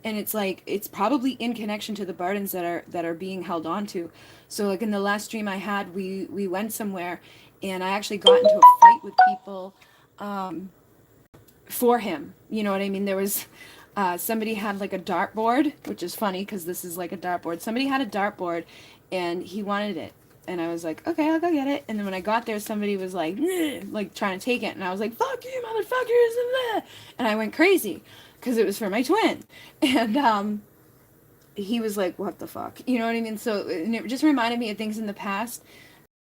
And it's like, it's probably in connection to the burdens that are being held on to. So like in the last dream I had, we went somewhere, and I actually got into a fight with people for him. You know what I mean? There was somebody had like a dartboard, which is funny because this is like a dartboard. Somebody had a dartboard and he wanted it. And I was like, okay, I'll go get it. And then when I got there, somebody was like trying to take it. And I was like, fuck you, motherfuckers. And I went crazy because it was for my twin. And he was like, what the fuck? You know what I mean? So and it just reminded me of things in the past.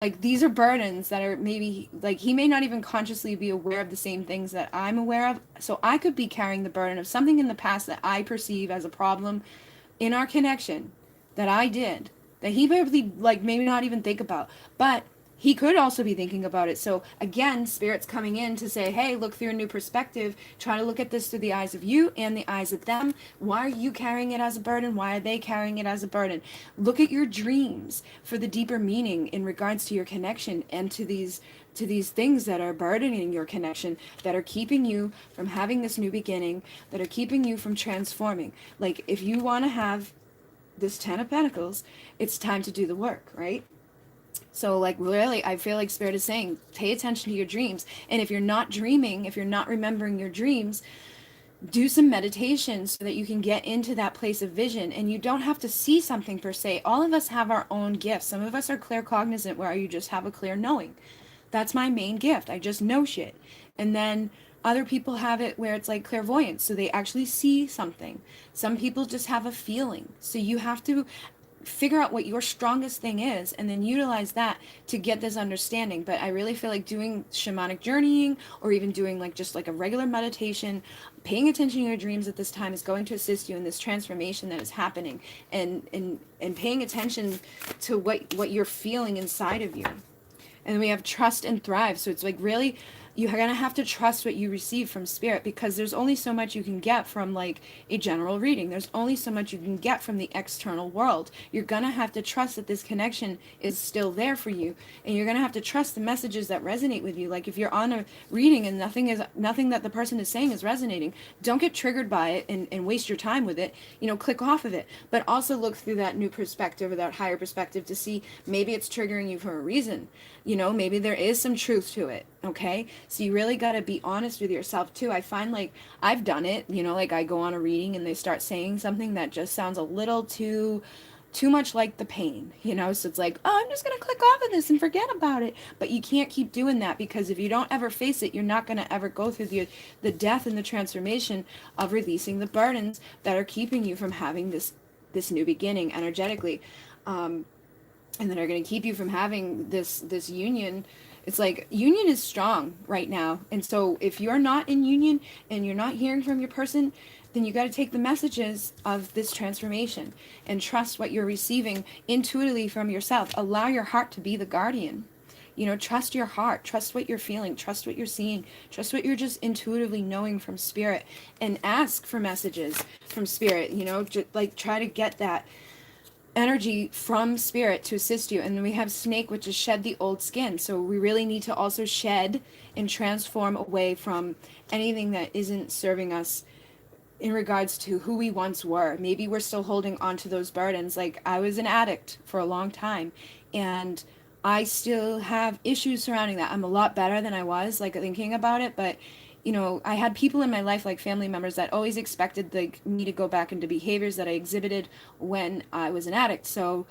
Like these are burdens that are maybe like he may not even consciously be aware of the same things that I'm aware of. So I could be carrying the burden of something in the past that I perceive as a problem in our connection that I did, that he probably like maybe not even think about. But he could also be thinking about it. So again, spirit's coming in to say, hey, look through a new perspective. Try to look at this through the eyes of you and the eyes of them. Why are you carrying it as a burden? Why are they carrying it as a burden? Look at your dreams for the deeper meaning in regards to your connection and to these things that are burdening your connection, that are keeping you from having this new beginning, that are keeping you from transforming. Like, if you want to have this 10 of Pentacles, it's time to do the work, right? So, like, really, I feel like Spirit is saying, pay attention to your dreams. And if you're not dreaming, if you're not remembering your dreams, do some meditation so that you can get into that place of vision. And you don't have to see something per se. All of us have our own gifts. Some of us are claircognizant, where you just have a clear knowing. That's my main gift. I just know shit. And then other people have it where it's like clairvoyance, so they actually see something. Some people just have a feeling. So you have to figure out what your strongest thing is and then utilize that to get this understanding. But I really feel like doing shamanic journeying, or even doing like just like a regular meditation, paying attention to your dreams at this time, is going to assist you in this transformation that is happening, and paying attention to what you're feeling inside of you. And then we have trust and thrive. So it's like, really, you're going to have to trust what you receive from Spirit, because there's only so much you can get from like a general reading. There's only so much you can get from the external world. You're going to have to trust that this connection is still there for you. And you're going to have to trust the messages that resonate with you. Like, if you're on a reading and nothing that the person is saying is resonating, don't get triggered by it and waste your time with it. Click off of it. But also look through that new perspective, or that higher perspective, to see maybe it's triggering you for a reason. Maybe there is some truth to it. Okay. So you really got to be honest with yourself too. I find, like, I've done it, like I go on a reading and they start saying something that just sounds a little too much like the pain, so it's like, oh, I'm just going to click off of this and forget about it. But you can't keep doing that, because if you don't ever face it, you're not going to ever go through the death and the transformation of releasing the burdens that are keeping you from having this new beginning energetically. And that are going to keep you from having this union. It's like, union is strong right now. And so if you're not in union and you're not hearing from your person, then you got to take the messages of this transformation and trust what you're receiving intuitively from yourself. Allow your heart to be the guardian. Trust your heart, trust what you're feeling, trust what you're seeing, trust what you're just intuitively knowing from Spirit, and ask for messages from Spirit. Just like, try to get that energy from Spirit to assist you. And then we have Snake, which is shed the old skin. So we really need to also shed and transform away from anything that isn't serving us in regards to who we once were. Maybe we're still holding on to those burdens. Like, I was an addict for a long time, and I still have issues surrounding that. I'm a lot better than I was, like, thinking about it, but I had people in my life, like family members, that always expected me to go back into behaviors that I exhibited when I was an addict. So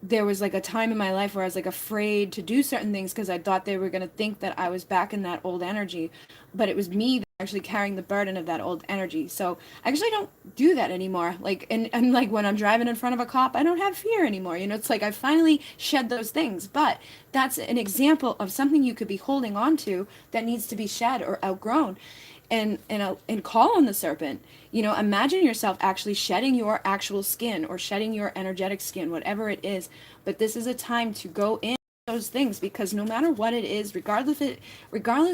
there was like a time in my life where I was like afraid to do certain things, because I thought they were going to think that I was back in that old energy. But it was me that actually carrying the burden of that old energy. So I actually don't do that anymore. Like, and like, when I'm driving in front of a cop, I don't have fear anymore. It's like I finally shed those things. But that's an example of something you could be holding on to that needs to be shed or outgrown. And call on the serpent. Imagine yourself actually shedding your actual skin, or shedding your energetic skin, whatever it is. But this is a time to go in those things, because no matter what it is, regardless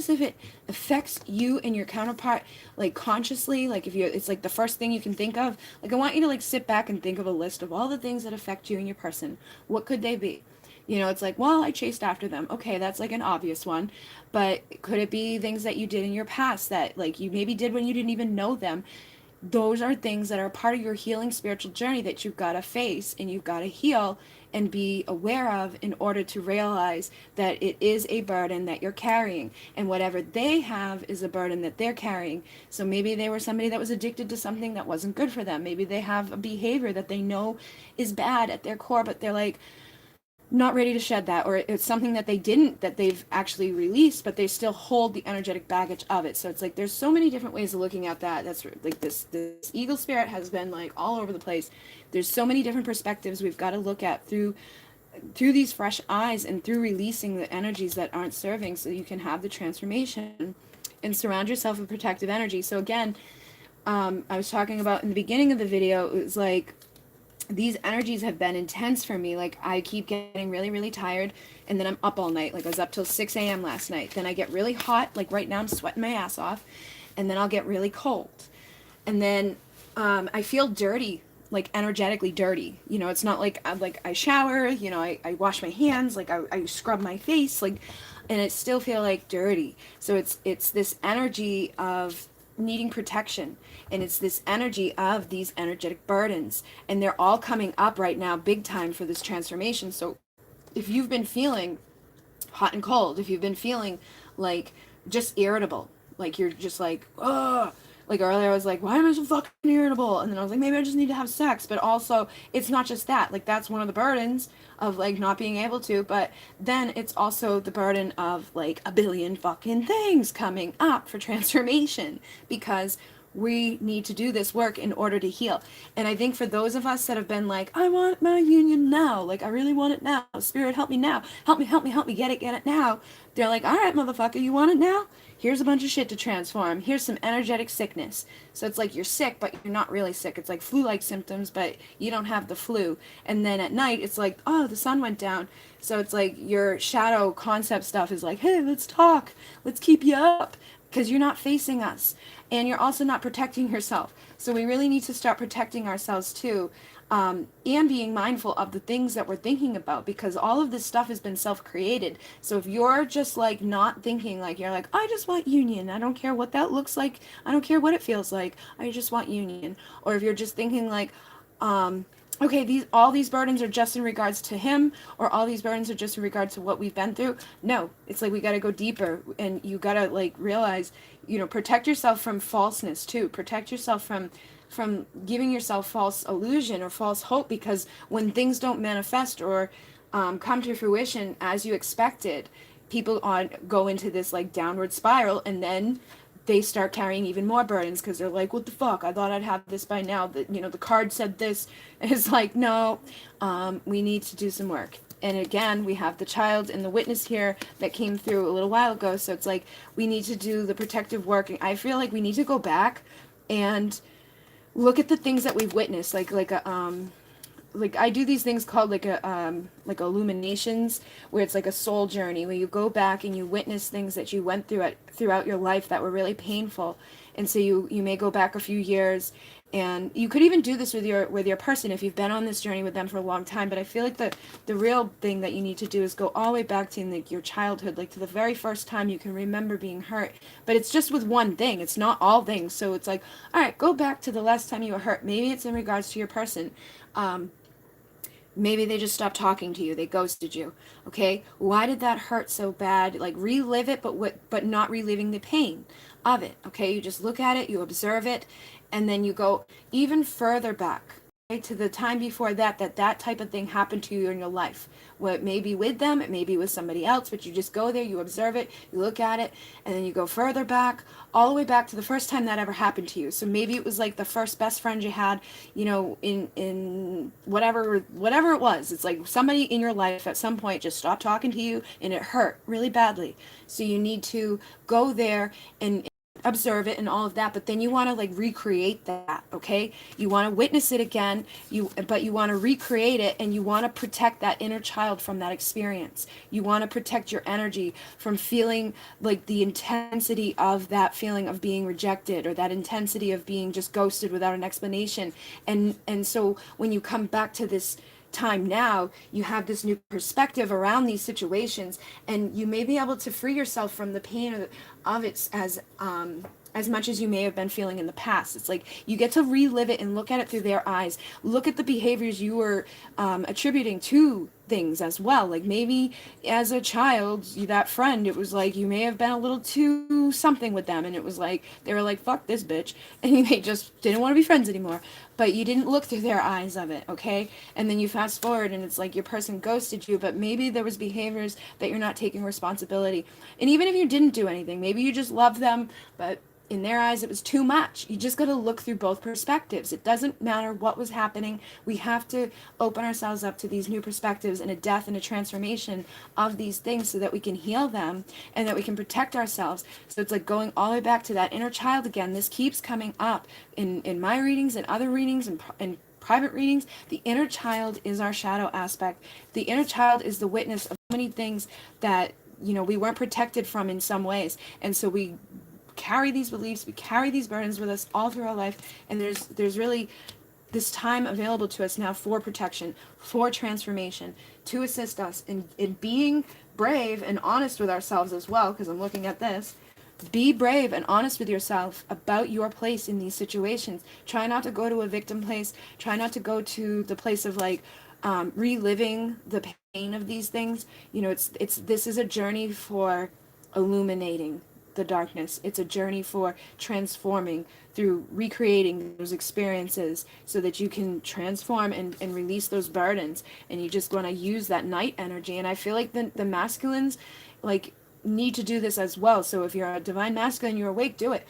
if it affects you and your counterpart, like, consciously, like, it's like the first thing you can think of. Like, I want you to like sit back and think of a list of all the things that affect you and your person. What could they be? It's like, well, I chased after them. Okay, that's like an obvious one. But could it be things that you did in your past that, like, you maybe did when you didn't even know them? Those are things that are part of your healing spiritual journey that you've got to face and you've got to heal and be aware of, in order to realize that it is a burden that you're carrying, and whatever they have is a burden that they're carrying. So maybe they were somebody that was addicted to something that wasn't good for them. Maybe they have a behavior that they know is bad at their core, but they're like, not ready to shed that, or it's something that they've actually released, but they still hold the energetic baggage of it. So it's like, there's so many different ways of looking at that. That's like, this eagle spirit has been like all over the place. There's so many different perspectives we've got to look at through these fresh eyes, and through releasing the energies that aren't serving, so you can have the transformation and surround yourself with protective energy. So again, I was talking about in the beginning of the video, it was like, these energies have been intense for me. Like, I keep getting really, really tired, and then I'm up all night. Like, I was up till 6 a.m. last night. Then I get really hot. Like, right now, I'm sweating my ass off. And then I'll get really cold. And then I feel dirty, like energetically dirty. You know, it's not like I shower, you know, I wash my hands, like I scrub my face, like, and it still feel like dirty. So it's this energy of needing protection, and it's this energy of these energetic burdens, and they're all coming up right now big time for this transformation. So if you've been feeling hot and cold, if you've been feeling like just irritable, like you're just like, ugh. Like earlier I was like, why am I so fucking irritable? And then I was like, maybe I just need to have sex. But also, it's not just that. Like, that's one of the burdens of like not being able to. But then it's also the burden of like a billion fucking things coming up for transformation, because we need to do this work in order to heal. And I think for those of us that have been like, I want my union now, like I really want it now, spirit help me now, help me, help me, help me, get it now. They're like, all right, motherfucker, you want it now? Here's a bunch of shit to transform. Here's some energetic sickness. So it's like you're sick, but you're not really sick. It's like flu-like symptoms, but you don't have the flu. And then at night, it's like, oh, the sun went down. So it's like your shadow concept stuff is like, hey, let's talk. Let's keep you up, because you're not facing us. And you're also not protecting yourself. So we really need to start protecting ourselves too. And being mindful of the things that we're thinking about, because all of this stuff has been self-created. So if you're just like not thinking, like you're like, I just want union, I don't care what that looks like, I don't care what it feels like, I just want union. Or if you're just thinking like, okay, all these burdens are just in regards to him, or all these burdens are just in regards to what we've been through. No, it's like we got to go deeper, and you got to like realize, you know, protect yourself from falseness too. Protect yourself from giving yourself false illusion or false hope, because when things don't manifest or come to fruition as you expected, people go into this like downward spiral, and then they start carrying even more burdens, because they're like, what the fuck, I thought I'd have this by now, that, you know, the card said this. And it's like, no, we need to do some work. And again, we have the child and the witness here that came through a little while ago. So it's like we need to do the protective work. And I feel like we need to go back and look at the things that we've witnessed, like I do these things called like illuminations, where it's like a soul journey, where you go back and you witness things that you went through throughout your life that were really painful. And so you may go back a few years, and you could even do this with your person if you've been on this journey with them for a long time. But I feel like the real thing that you need to do is go all the way back to like your childhood, like to the very first time you can remember being hurt. But it's just with one thing, it's not all things. So it's like, all right, go back to the last time you were hurt. Maybe it's in regards to your person. Maybe they just stopped talking to you. They ghosted you. Okay? Why did that hurt so bad? Like, relive it, but not reliving the pain of it. Okay? You just look at it, you observe it, and then you go even further back, okay, to the time before that type of thing happened to you in your life. Well, it may be with them, it may be with somebody else, but you just go there, you observe it, you look at it, and then you go further back, all the way back to the first time that ever happened to you. So maybe it was like the first best friend you had, you know, in whatever it was. It's like somebody in your life at some point just stopped talking to you, and it hurt really badly. So you need to go there and observe it and all of that, but then you want to like recreate that. Okay, you want to witness it again, but you want to recreate it, and you want to protect that inner child from that experience. You want to protect your energy from feeling like the intensity of that feeling of being rejected, or that intensity of being just ghosted without an explanation. And so when you come back to this time now, you have this new perspective around these situations, and you may be able to free yourself from the pain of it as much as you may have been feeling in the past. It's like you get to relive it and look at it through their eyes. Look at the behaviors you were attributing to things as well. Like maybe as a child, that friend, it was like you may have been a little too something with them, and it was like they were like, fuck this bitch, and they just didn't want to be friends anymore. But you didn't look through their eyes of it, okay? And then you fast forward, and it's like your person ghosted you, but maybe there was behaviors that you're not taking responsibility. And even if you didn't do anything, maybe you just loved them, but in their eyes it was too much. You just got to look through both perspectives. It doesn't matter what was happening. We have to open ourselves up to these new perspectives and a death and a transformation of these things, so that we can heal them and that we can protect ourselves. So it's like going all the way back to that inner child again. This keeps coming up in my readings and other readings, and private readings, the inner child is our shadow aspect. The inner child is the witness of so many things that, you know, we weren't protected from in some ways. And so we carry these beliefs, we carry these burdens with us all through our life. And there's really this time available to us now for protection, for transformation, to assist us in being brave and honest with ourselves as well, because I'm looking at this. Be brave and honest with yourself about your place in these situations. Try not to go to a victim place. Try not to go to the place of like reliving the pain of these things. You know, this is a journey for illuminating the darkness. It's a journey for transforming through recreating those experiences so that you can transform and release those burdens. And you just want to use that night energy. And I feel like the masculines like need to do this as well. So if you're a divine masculine, you're awake, do it.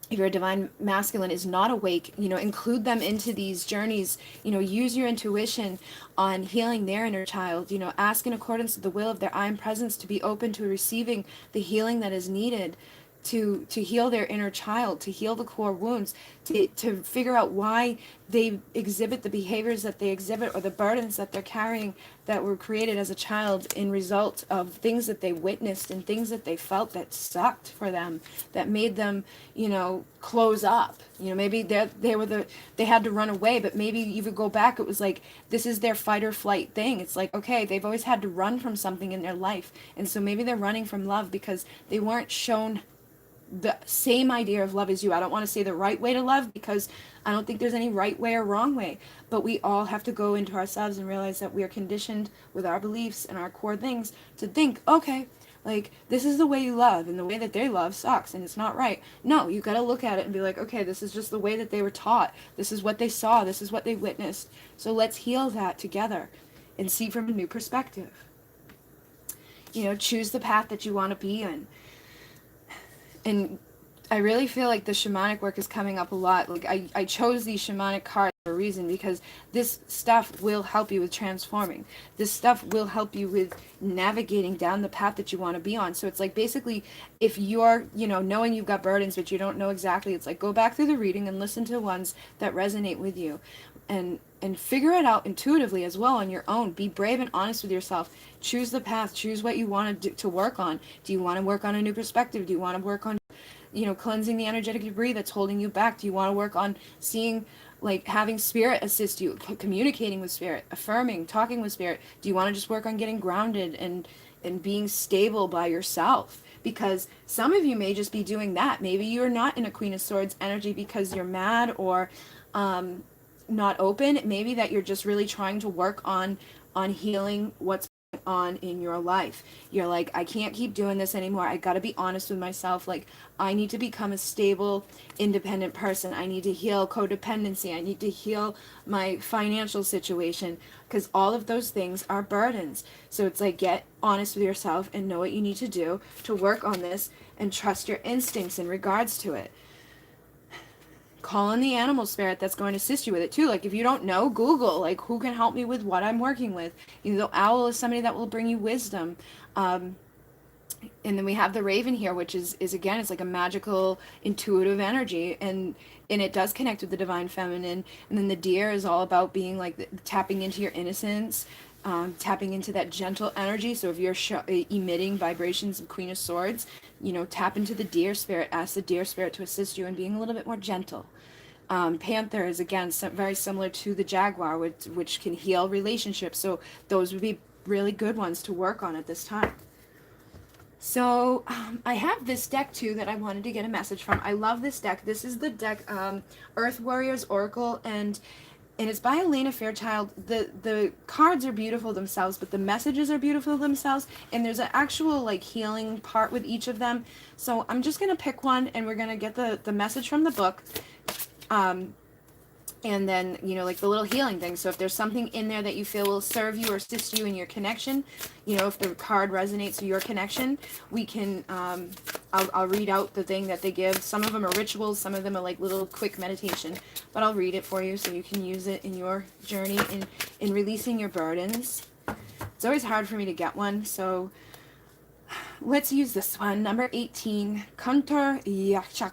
If your divine masculine is not awake, you know, include them into these journeys. You know, use your intuition on healing their inner child. You know, ask in accordance with the will of their I am presence to be open to receiving the healing that is needed to heal their inner child, to heal the core wounds, to figure out why they exhibit the behaviors that they exhibit or the burdens that they're carrying that were created as a child in result of things that they witnessed and things that they felt that sucked for them, that made them, you know, close up. You know, maybe they had to run away, but maybe you could go back, it was like this is their fight or flight thing. It's like, okay, they've always had to run from something in their life, and so maybe they're running from love because they weren't shown the same idea of love as you. I don't want to say the right way to love because I don't think there's any right way or wrong way, but we all have to go into ourselves and realize that we are conditioned with our beliefs and our core things to think, okay, like this is the way you love and the way that they love sucks and it's not right. No, you got to look at it and be like, okay, this is just the way that they were taught. This is what they saw. This is what they witnessed. So let's heal that together and see from a new perspective. You know, choose the path that you want to be in. And I really feel like the shamanic work is coming up a lot. Like I chose these shamanic cards for a reason because this stuff will help you with transforming. This stuff will help you with navigating down the path that you want to be on. So it's like basically if you're, you know, knowing you've got burdens but you don't know exactly, it's like go back through the reading and listen to ones that resonate with you and figure it out intuitively as well on your own. Be brave and honest with yourself. Choose the path. Choose what you want to work on. Do you want to work on a new perspective? Do you want to work on, you know, cleansing the energetic debris that's holding you back? Do you want to work on seeing, like, having spirit assist you, communicating with spirit, affirming, talking with spirit? Do you want to just work on getting grounded and being stable by yourself? Because some of you may just be doing that. Maybe you're not in a Queen of Swords energy because you're mad or not open. Maybe that you're just really trying to work on healing what's on in your life. You're like, I can't keep doing this anymore. I got to be honest with myself. Like, I need to become a stable, independent person. I need to heal codependency. I need to heal my financial situation because all of those things are burdens. So it's like, get honest with yourself and know what you need to do to work on this and trust your instincts in regards to it. Call on the animal spirit that's going to assist you with it too. Like if you don't know, Google, like who can help me with what I'm working with. You know, the owl is somebody that will bring you wisdom. And then we have the raven here, which is again, it's like a magical, intuitive energy. And it does connect with the divine feminine. And then the deer is all about being like tapping into your innocence, tapping into that gentle energy. So if you're emitting vibrations of Queen of Swords, you know, tap into the deer spirit, ask the deer spirit to assist you in being a little bit more gentle. Panther is again very similar to the jaguar, which can heal relationships. So those would be really good ones to work on at this time. So I have this deck too that I wanted to get a message from. I love this deck. This is the deck Earth Warriors Oracle, and it's by Elena Fairchild. The cards are beautiful themselves, but the messages are beautiful themselves, and there's an actual like healing part with each of them. So I'm just gonna pick one, and we're gonna get the message from the book. And then, you know, like the little healing thing. So if there's something in there that you feel will serve you or assist you in your connection, you know, if the card resonates with your connection, we can, I'll read out the thing that they give. Some of them are rituals, some of them are like little quick meditation, but I'll read it for you so you can use it in your journey in releasing your burdens. It's always hard for me to get one, so let's use this one. Number 18, Kantar Yakchak.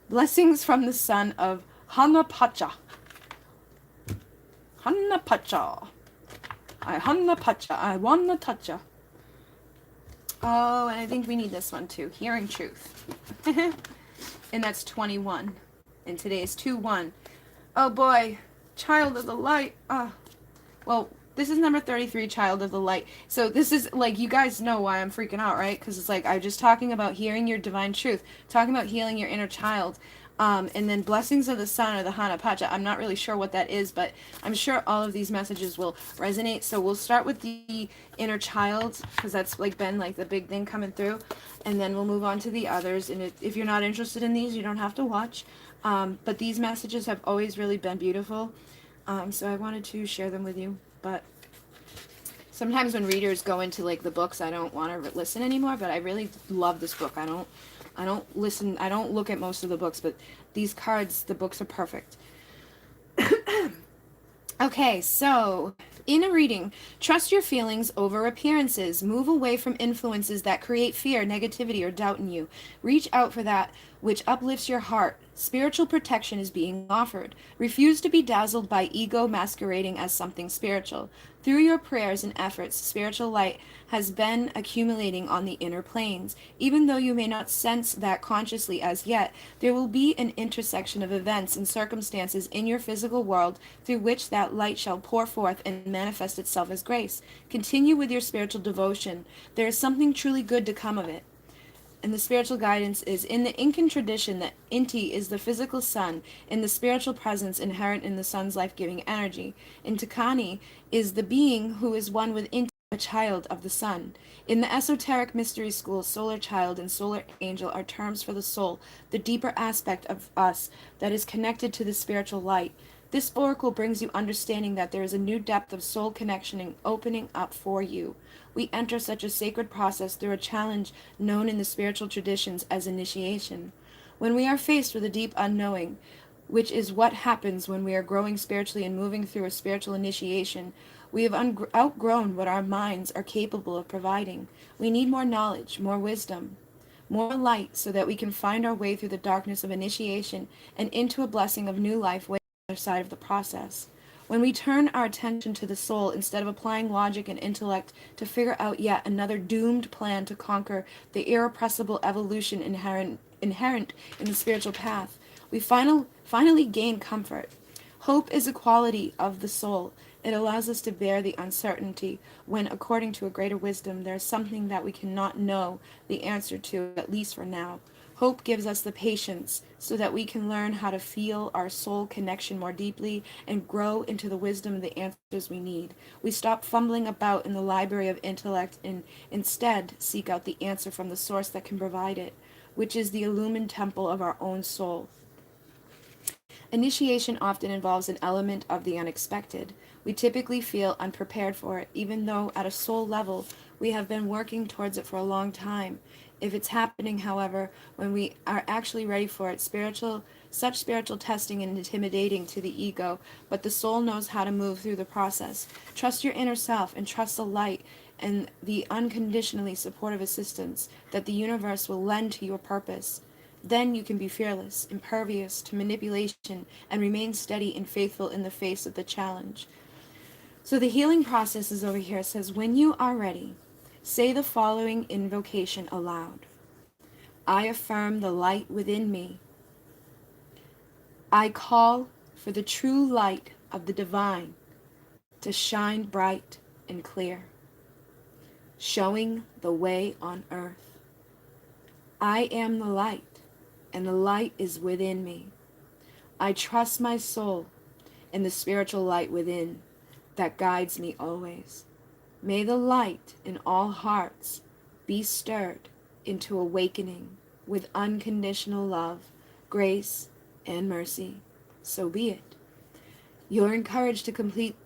Blessings from the son of Hanapacha. Hanna pacha. Hanna pacha. I wanna touch ya. Oh, and I think we need this one too. Hearing truth. And that's 21. And today is 2-1. Oh boy. Child of the light. Well, this is number 33, Child of the Light. So this is, like, you guys know why I'm freaking out, right? Because it's like, I'm just talking about hearing your divine truth, talking about healing your inner child, and then Blessings of the Sun or the Hana Pacha. I'm not really sure what that is, but I'm sure all of these messages will resonate. So we'll start with the inner child, because that's, like, been, like, the big thing coming through, and then we'll move on to the others. And if you're not interested in these, you don't have to watch. But these messages have always really been beautiful. So I wanted to share them with you. But sometimes when readers go into like the books, I don't want to listen anymore. But I really love this book. I don't listen. I don't look at most of the books, but these cards, the books are perfect. Okay, so in a reading, trust your feelings over appearances. Move away from influences that create fear, negativity, or doubt in you. Reach out for that which uplifts your heart. Spiritual protection is being offered. Refuse to be dazzled by ego masquerading as something spiritual. Through your prayers and efforts, spiritual light has been accumulating on the inner planes. Even though you may not sense that consciously as yet, there will be an intersection of events and circumstances in your physical world through which that light shall pour forth and manifest itself as grace. Continue with your spiritual devotion. There is something truly good to come of it. And the spiritual guidance is in the Incan tradition that Inti is the physical sun and the spiritual presence inherent in the sun's life-giving energy. In Takani is the being who is one with Inti, a child of the sun. In the esoteric mystery school, solar child and solar angel are terms for the soul, the deeper aspect of us that is connected to the spiritual light. This oracle brings you understanding that there is a new depth of soul connection opening up for you. We enter such a sacred process through a challenge known in the spiritual traditions as initiation. When we are faced with a deep unknowing, which is what happens when we are growing spiritually and moving through a spiritual initiation, we have outgrown what our minds are capable of providing. We need more knowledge, more wisdom, more light so that we can find our way through the darkness of initiation and into a blessing of new life way on the other side of the process. When we turn our attention to the soul instead of applying logic and intellect to figure out yet another doomed plan to conquer the irrepressible evolution inherent in the spiritual path, we finally gain comfort. Hope is a quality of the soul. It allows us to bear the uncertainty when, according to a greater wisdom, there is something that we cannot know the answer to, at least for now. Hope gives us the patience so that we can learn how to feel our soul connection more deeply and grow into the wisdom of the answers we need. We stop fumbling about in the library of intellect and instead seek out the answer from the source that can provide it, which is the illumined temple of our own soul. Initiation often involves an element of the unexpected. We typically feel unprepared for it, even though at a soul level we have been working towards it for a long time. If it's happening, however, when we are actually ready for it, such spiritual testing is intimidating to the ego, but the soul knows how to move through the process. Trust your inner self and trust the light and the unconditionally supportive assistance that the universe will lend to your purpose. Then you can be fearless, impervious to manipulation, and remain steady and faithful in the face of the challenge. So the healing process is over here. It says, when you are ready, say the following invocation aloud. I affirm the light within me. I call for the true light of the divine to shine bright and clear, showing the way on earth. I am the light, and the light is within me. I trust my soul and the spiritual light within that guides me always. May the light in all hearts be stirred into awakening with unconditional love, grace, and mercy. So be it. You're encouraged to complete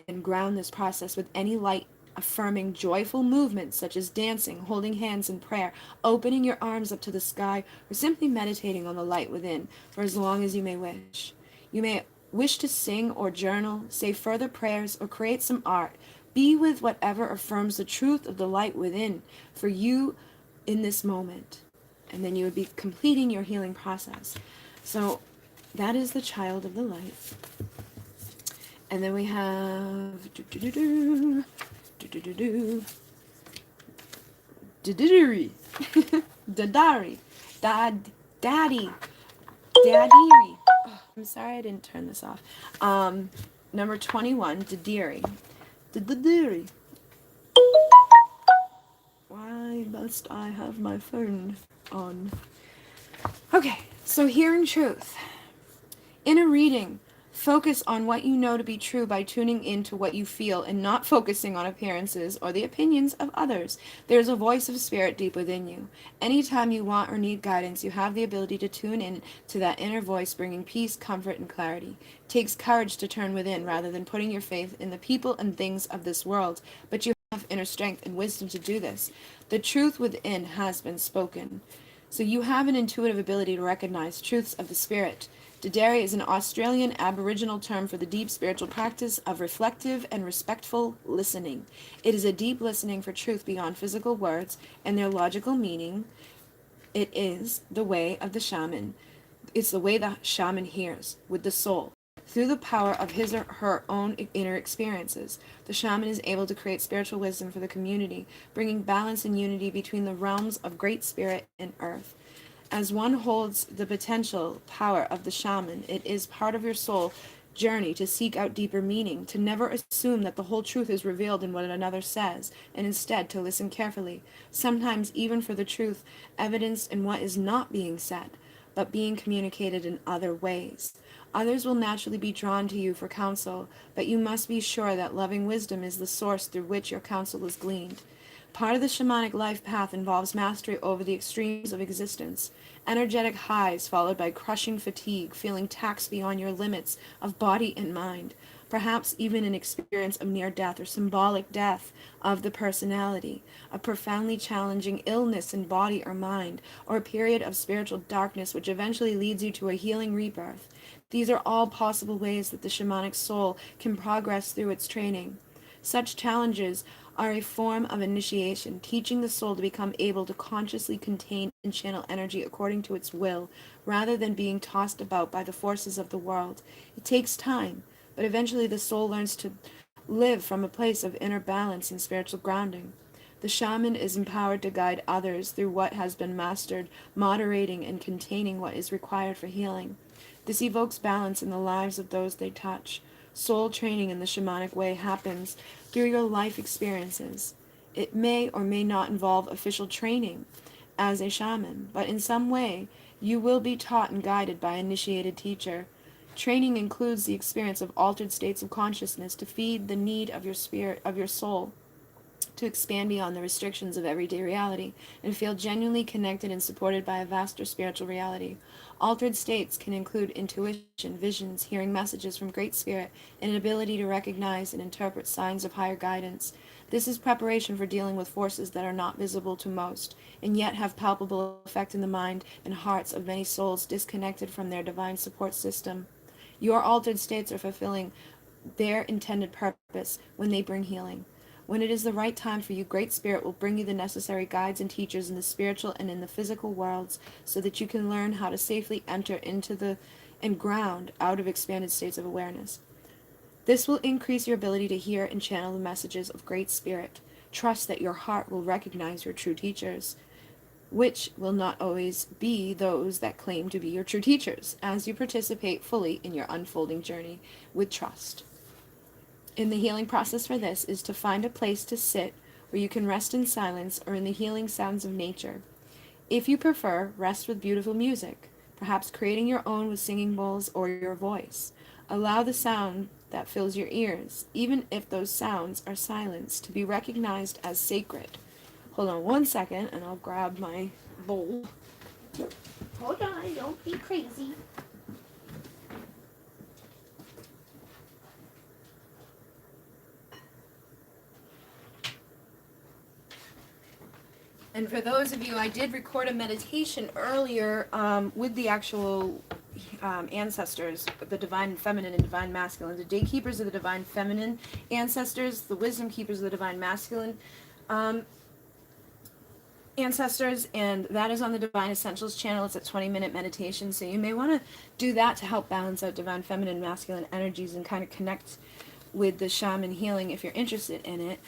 and ground this process with any light affirming joyful movements such as dancing, holding hands in prayer, opening your arms up to the sky, or simply meditating on the light within for as long as you may wish. You may wish to sing or journal, say further prayers, or create some art. Be with whatever affirms the truth of the light within for you in this moment. And then you would be completing your healing process. So that is the child of the light. And then we have Dadari. Dadari. Daddy. Dadiri. Oh, I'm sorry I didn't turn this off. Number 21, Dadiri. Dadiri. Why must I have my phone on? Okay, so hearing truth. In a reading, focus on what you know to be true by tuning into what you feel and not focusing on appearances or the opinions of others. There's a voice of spirit deep within you. Anytime you want or need guidance, you have the ability to tune in to that inner voice, bringing peace, comfort, and clarity. It takes courage to turn within rather than putting your faith in the people and things of this world, but you have inner strength and wisdom to do this. The truth within has been spoken. So you have an intuitive ability to recognize truths of the spirit. Dadari is an Australian Aboriginal term for the deep spiritual practice of reflective and respectful listening. It is a deep listening for truth beyond physical words and their logical meaning. It is the way of the shaman. It's the way the shaman hears with the soul. Through the power of his or her own inner experiences, the shaman is able to create spiritual wisdom for the community, bringing balance and unity between the realms of great spirit and earth. As one holds the potential power of the shaman, it is part of your soul journey to seek out deeper meaning, to never assume that the whole truth is revealed in what another says, and instead to listen carefully, sometimes even for the truth evidenced in what is not being said, but being communicated in other ways. Others will naturally be drawn to you for counsel, but you must be sure that loving wisdom is the source through which your counsel is gleaned. Part of the shamanic life path involves mastery over the extremes of existence. Energetic highs followed by crushing fatigue, feeling taxed beyond your limits of body and mind, perhaps even an experience of near death or symbolic death of the personality, a profoundly challenging illness in body or mind, or a period of spiritual darkness which eventually leads you to a healing rebirth. These are all possible ways that the shamanic soul can progress through its training. Such challenges are a form of initiation, teaching the soul to become able to consciously contain and channel energy according to its will, rather than being tossed about by the forces of the world. It takes time, but eventually the soul learns to live from a place of inner balance and spiritual grounding. The shaman is empowered to guide others through what has been mastered, moderating and containing what is required for healing. This evokes balance in the lives of those they touch. Soul training in the shamanic way happens through your life experiences. It may or may not involve official training as a shaman, but in some way you will be taught and guided by an initiated teacher. Training includes the experience of altered states of consciousness to feed the need of your spirit, of your soul, to expand beyond the restrictions of everyday reality and feel genuinely connected and supported by a vaster spiritual reality. Altered states can include intuition, visions, hearing messages from Great Spirit, and an ability to recognize and interpret signs of higher guidance. This is preparation for dealing with forces that are not visible to most, and yet have palpable effect in the mind and hearts of many souls disconnected from their divine support system. Your altered states are fulfilling their intended purpose when they bring healing. When it is the right time for you, Great Spirit will bring you the necessary guides and teachers in the spiritual and in the physical worlds so that you can learn how to safely enter into the and ground out of expanded states of awareness. This will increase your ability to hear and channel the messages of Great Spirit. Trust that your heart will recognize your true teachers, which will not always be those that claim to be your true teachers, as you participate fully in your unfolding journey with trust. In the healing process for this is to find a place to sit where you can rest in silence or in the healing sounds of nature. If you prefer, rest with beautiful music, perhaps creating your own with singing bowls or your voice. Allow the sound that fills your ears, even if those sounds are silenced, to be recognized as sacred. Hold on one second and I'll grab my bowl. Hold on, don't be crazy. And for those of you, I did record a meditation earlier with the actual ancestors, the divine feminine and divine masculine. The day keepers are the divine feminine ancestors, the wisdom keepers are the divine masculine ancestors, and that is on the Divine Essentials channel. It's a 20-minute meditation, so you may want to do that to help balance out divine feminine and masculine energies and kind of connect with the shaman healing if you're interested in it.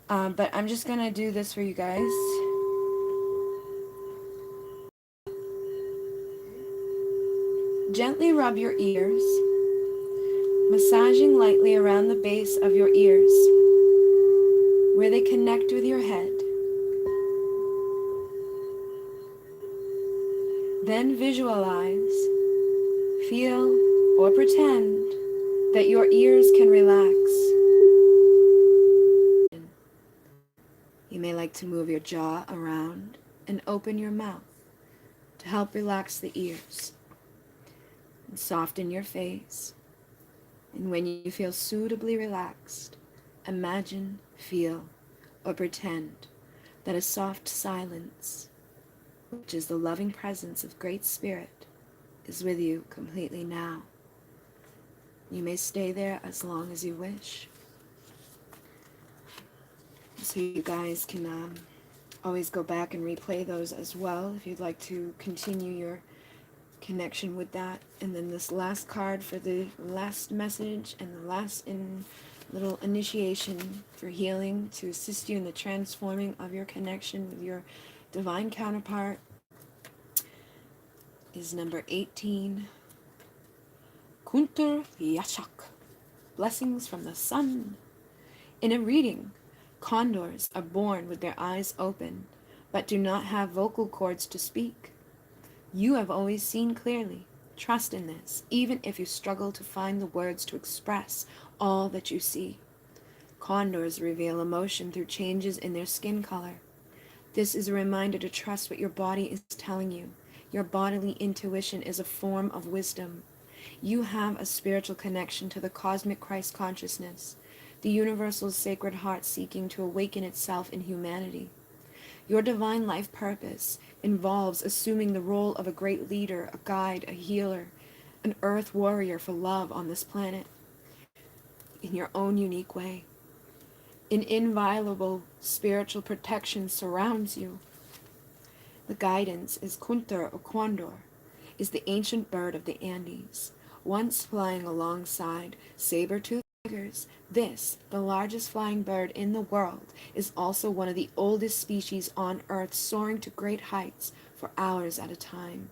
But I'm just going to do this for you guys. Gently rub your ears, massaging lightly around the base of your ears, where they connect with your head. Then visualize, feel, or pretend that your ears can relax. You may like to move your jaw around and open your mouth to help relax the ears and soften your face. And when you feel suitably relaxed, imagine, feel, or pretend that a soft silence, which is the loving presence of Great Spirit, is with you completely now. You may stay there as long as you wish. So you guys can always go back and replay those as well if you'd like to continue your connection with that. And then this last card for the last message and the last little initiation for healing to assist you in the transforming of your connection with your divine counterpart is number 18. Kunter Yashak. Blessings from the sun. In a reading, condors are born with their eyes open, but do not have vocal cords to speak. You have always seen clearly. Trust in this, even if you struggle to find the words to express all that you see. Condors reveal emotion through changes in their skin color. This is a reminder to trust what your body is telling you. Your bodily intuition is a form of wisdom. You have a spiritual connection to the cosmic Christ consciousness, the universal sacred heart seeking to awaken itself in humanity. Your divine life purpose involves assuming the role of a great leader, a guide, a healer, an earth warrior for love on this planet, in your own unique way. An inviolable spiritual protection surrounds you. The guidance is Kunter or Condor, is the ancient bird of the Andes, once flying alongside saber-toothed tigers. This, the largest flying bird in the world, is also one of the oldest species on Earth, soaring to great heights for hours at a time.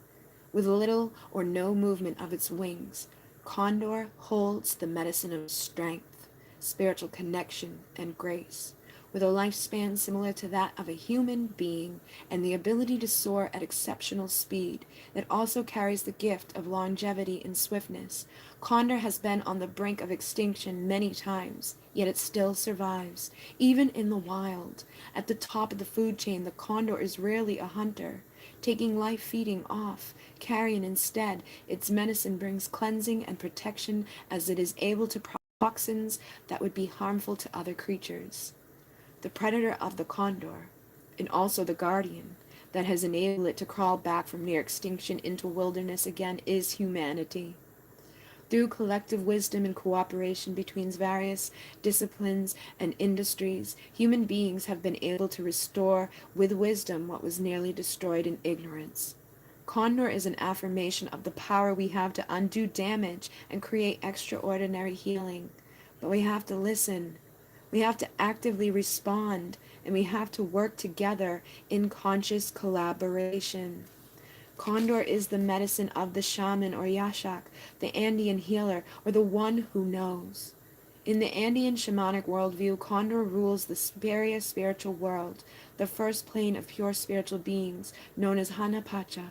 With little or no movement of its wings, Condor holds the medicine of strength, spiritual connection, and grace. With a lifespan similar to that of a human being and the ability to soar at exceptional speed, it also carries the gift of longevity and swiftness. Condor has been on the brink of extinction many times, yet it still survives, even in the wild. At the top of the food chain, the condor is rarely a hunter, taking life feeding off. Carrion instead, its medicine brings cleansing and protection as it is able to toxins that would be harmful to other creatures. The predator of the condor, and also the guardian that has enabled it to crawl back from near extinction into wilderness again, is humanity. Through collective wisdom and cooperation between various disciplines and industries, human beings have been able to restore with wisdom what was nearly destroyed in ignorance. Condor is an affirmation of the power we have to undo damage and create extraordinary healing. But we have to listen. We have to actively respond, and we have to work together in conscious collaboration. Condor is the medicine of the shaman or yashak, the Andean healer, or the one who knows. In the Andean shamanic worldview, Condor rules the superior spiritual world, the first plane of pure spiritual beings, known as Hanapacha.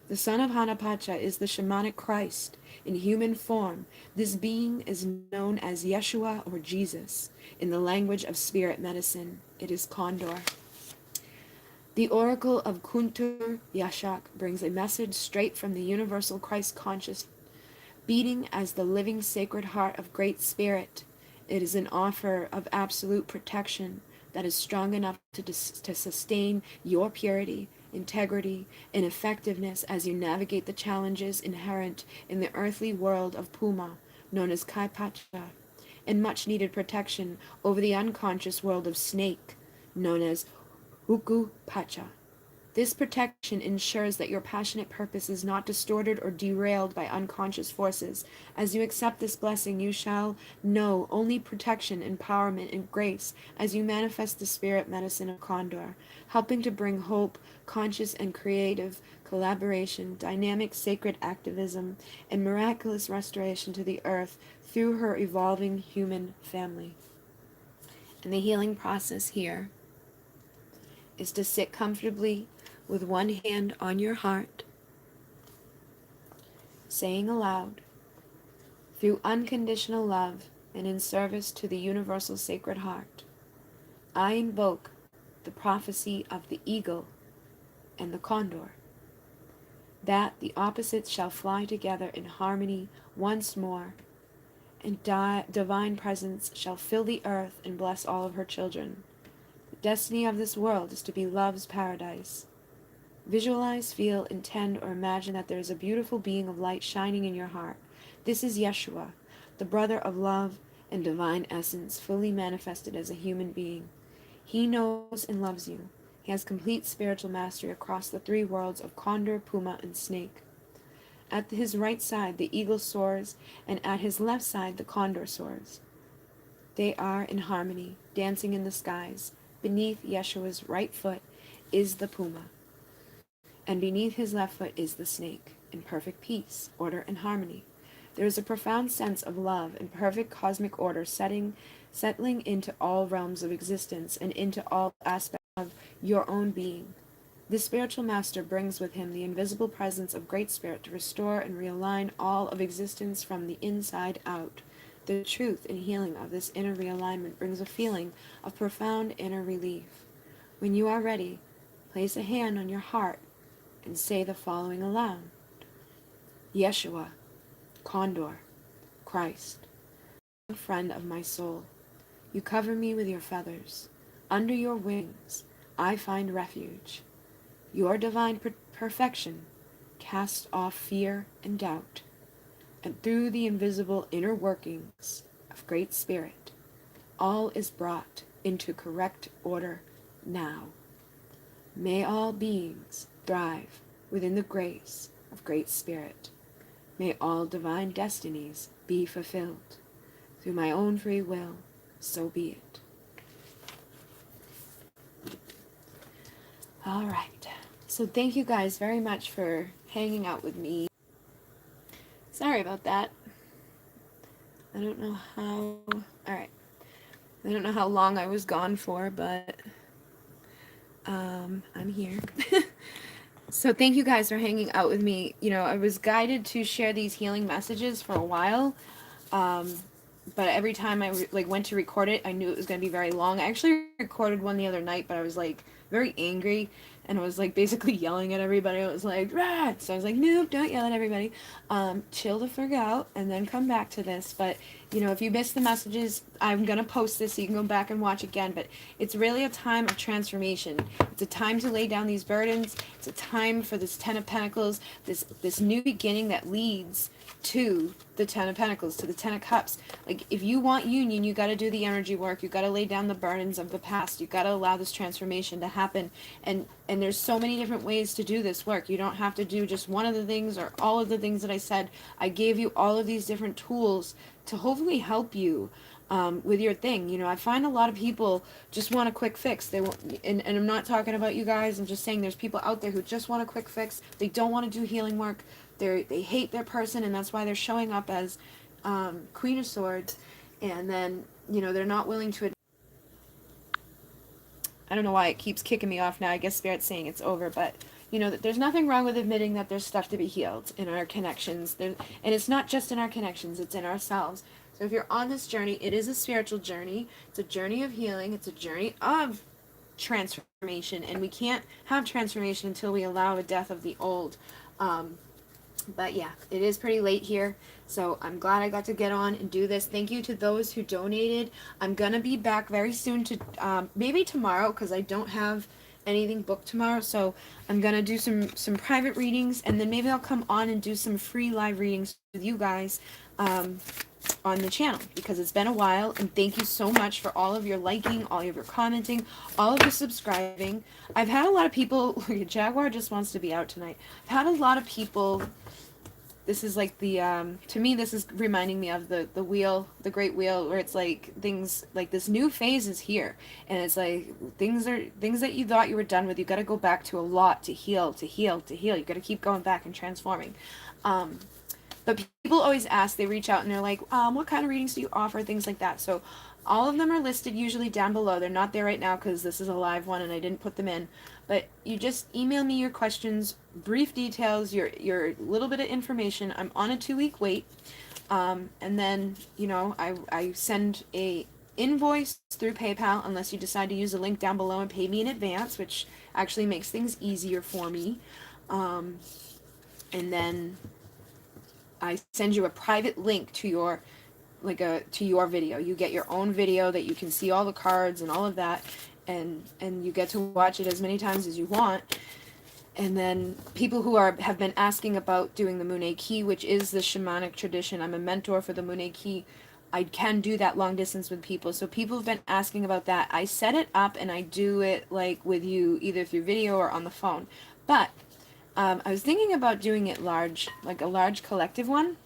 The son of Hanapacha is the shamanic Christ. In human form, this being is known as Yeshua or Jesus. In the language of spirit medicine, it is Condor. The oracle of Kuntur Yashak brings a message straight from the universal Christ conscious, beating as the living sacred heart of Great Spirit. It is an offer of absolute protection that is strong enough to sustain your purity, integrity, and effectiveness as you navigate the challenges inherent in the earthly world of Puma, known as Kaipacha, and much needed protection over the unconscious world of Snake, known as Huku Pacha. This protection ensures that your passionate purpose is not distorted or derailed by unconscious forces. As you accept this blessing, you shall know only protection, empowerment, and grace as you manifest the spirit medicine of Condor, helping to bring hope, conscious and creative collaboration, dynamic sacred activism, and miraculous restoration to the earth through her evolving human family. And the healing process here is to sit comfortably with one hand on your heart, saying aloud, through unconditional love and in service to the universal sacred heart, I invoke the prophecy of the eagle and the condor, that the opposites shall fly together in harmony once more, and divine presence shall fill the earth and bless all of her children. The destiny of this world is to be love's paradise. Visualize, feel, intend, or imagine that there is a beautiful being of light shining in your heart. This is Yeshua, the brother of love and divine essence, fully manifested as a human being. He knows and loves you. He has complete spiritual mastery across the three worlds of condor, puma, and snake. At his right side, the eagle soars, and at his left side, the condor soars. They are in harmony, dancing in the skies. Beneath Yeshua's right foot is the puma, and beneath his left foot is the snake, in perfect peace, order, and harmony. There is a profound sense of love and perfect cosmic order settling into all realms of existence and into all aspects of your own being. This spiritual master brings with him the invisible presence of Great Spirit to restore and realign all of existence from the inside out. The truth and healing of this inner realignment brings a feeling of profound inner relief. When you are ready, place a hand on your heart and say the following aloud. Yeshua, Condor, Christ, friend of my soul, you cover me with your feathers. Under your wings, I find refuge. Your divine perfection casts off fear and doubt, and through the invisible inner workings of Great Spirit, all is brought into correct order now. May all beings thrive within the grace of Great Spirit. May all divine destinies be fulfilled. Through my own free will, so be it. All right. So thank you guys very much for hanging out with me. Sorry about that. I don't know how... Alright. I don't know how long I was gone for, but... I'm here. So thank you guys for hanging out with me. You know, I was guided to share these healing messages for a while. But every time I went to record it, I knew it was going to be very long. I actually recorded one the other night, but I was like very angry, and I was like basically yelling at everybody. I was like, rah! So I was like, nope, don't yell at everybody. Chill the frig out, and then come back to this. But you know, if you missed the messages, I'm going to post this so you can go back and watch again. But it's really a time of transformation. It's a time to lay down these burdens. It's a time for this Ten of Pentacles, this new beginning that leads to the Ten of Pentacles, to the Ten of Cups. Like, if you want union, you got to do the energy work. You got to lay down the burdens of the past. You got to allow this transformation to happen. And there's so many different ways to do this work. You don't have to do just one of the things or all of the things that I said. I gave you all of these different tools to hopefully help you with your thing. You know, I find a lot of people just want a quick fix. They want, and I'm not talking about you guys. I'm just saying there's people out there who just want a quick fix. They don't want to do healing work. They hate their person, and that's why they're showing up as Queen of Swords. And then, you know, they're not willing to... I don't know why it keeps kicking me off now. I guess Spirit's saying it's over, but... You know, there's nothing wrong with admitting that there's stuff to be healed in our connections. And it's not just in our connections, it's in ourselves. So if you're on this journey, it is a spiritual journey. It's a journey of healing. It's a journey of transformation. And we can't have transformation until we allow a death of the old. But yeah, it is pretty late here. So I'm glad I got to get on and do this. Thank you to those who donated. I'm going to be back very soon to maybe tomorrow, because I don't have anything booked tomorrow, so I'm gonna do some private readings, and then maybe I'll come on and do some free live readings with you guys on the channel, because it's been a while. And thank you so much for all of your liking, all of your commenting, all of your subscribing. I've had a lot of people, Jaguar just wants to be out tonight. I've had a lot of people, this is like the to me this is reminding me of the wheel, the great wheel, where it's like things like this new phase is here, and it's like things that you thought you were done with, you got to go back to a lot to heal, to heal, to heal. You got to keep going back and transforming. But people always ask, they reach out and they're like, what kind of readings do you offer, things like that. So all of them are listed usually down below. They're not there right now because this is a live one and I didn't put them in. But you just email me your questions, brief details, your little bit of information. I'm on a 2-week wait. And then, I send a invoice through PayPal unless you decide to use the link down below and pay me in advance, which actually makes things easier for me. And then I send you a private link to your video. You get your own video that you can see all the cards and all of that, and you get to watch it as many times as you want. And then people who have been asking about doing the Moon Key, which is the shamanic tradition. I'm a mentor for the Moon Key. I can do that long distance with people. So people have been asking about that. I set it up and I do it like with you either through video or on the phone. But I was thinking about doing it large, like a large collective one,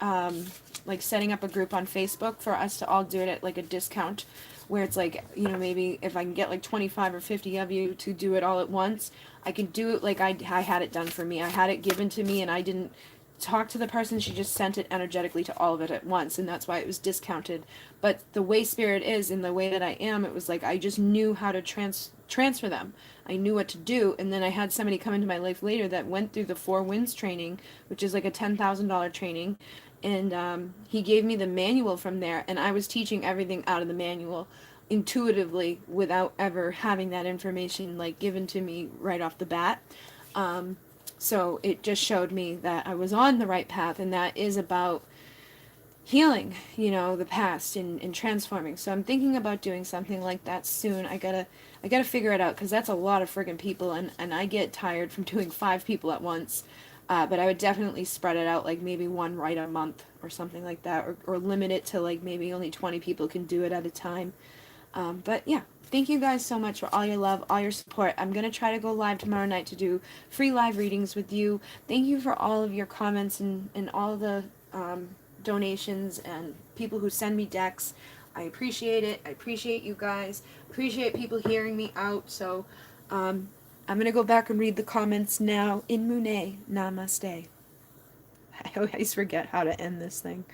like setting up a group on Facebook for us to all do it at like a discount, where it's like, maybe if I can get like 25 or 50 of you to do it all at once, I can do it like I had it done for me. I had it given to me and I didn't talk to the person, she just sent it energetically to all of it at once, and that's why it was discounted. But the way Spirit is and the way that I am, it was like I just knew how to transfer them. I knew what to do. And then I had somebody come into my life later that went through the Four Winds training, which is like a $10,000 training, and he gave me the manual from there, and I was teaching everything out of the manual intuitively without ever having that information like given to me right off the bat. So it just showed me that I was on the right path, and that is about healing, the past and transforming. So I'm thinking about doing something like that soon. I gotta figure it out, because that's a lot of friggin' people, and I get tired from doing 5 people at once. But I would definitely spread it out, like maybe one right a month or something like that, or limit it to like maybe only 20 people can do it at a time. But yeah, thank you guys so much for all your love, all your support. I'm going to try to go live tomorrow night to do free live readings with you. Thank you for all of your comments and all the donations and people who send me decks. I appreciate it. I appreciate you guys. Appreciate people hearing me out. So I'm going to go back and read the comments now. In Mune, namaste. I always forget how to end this thing.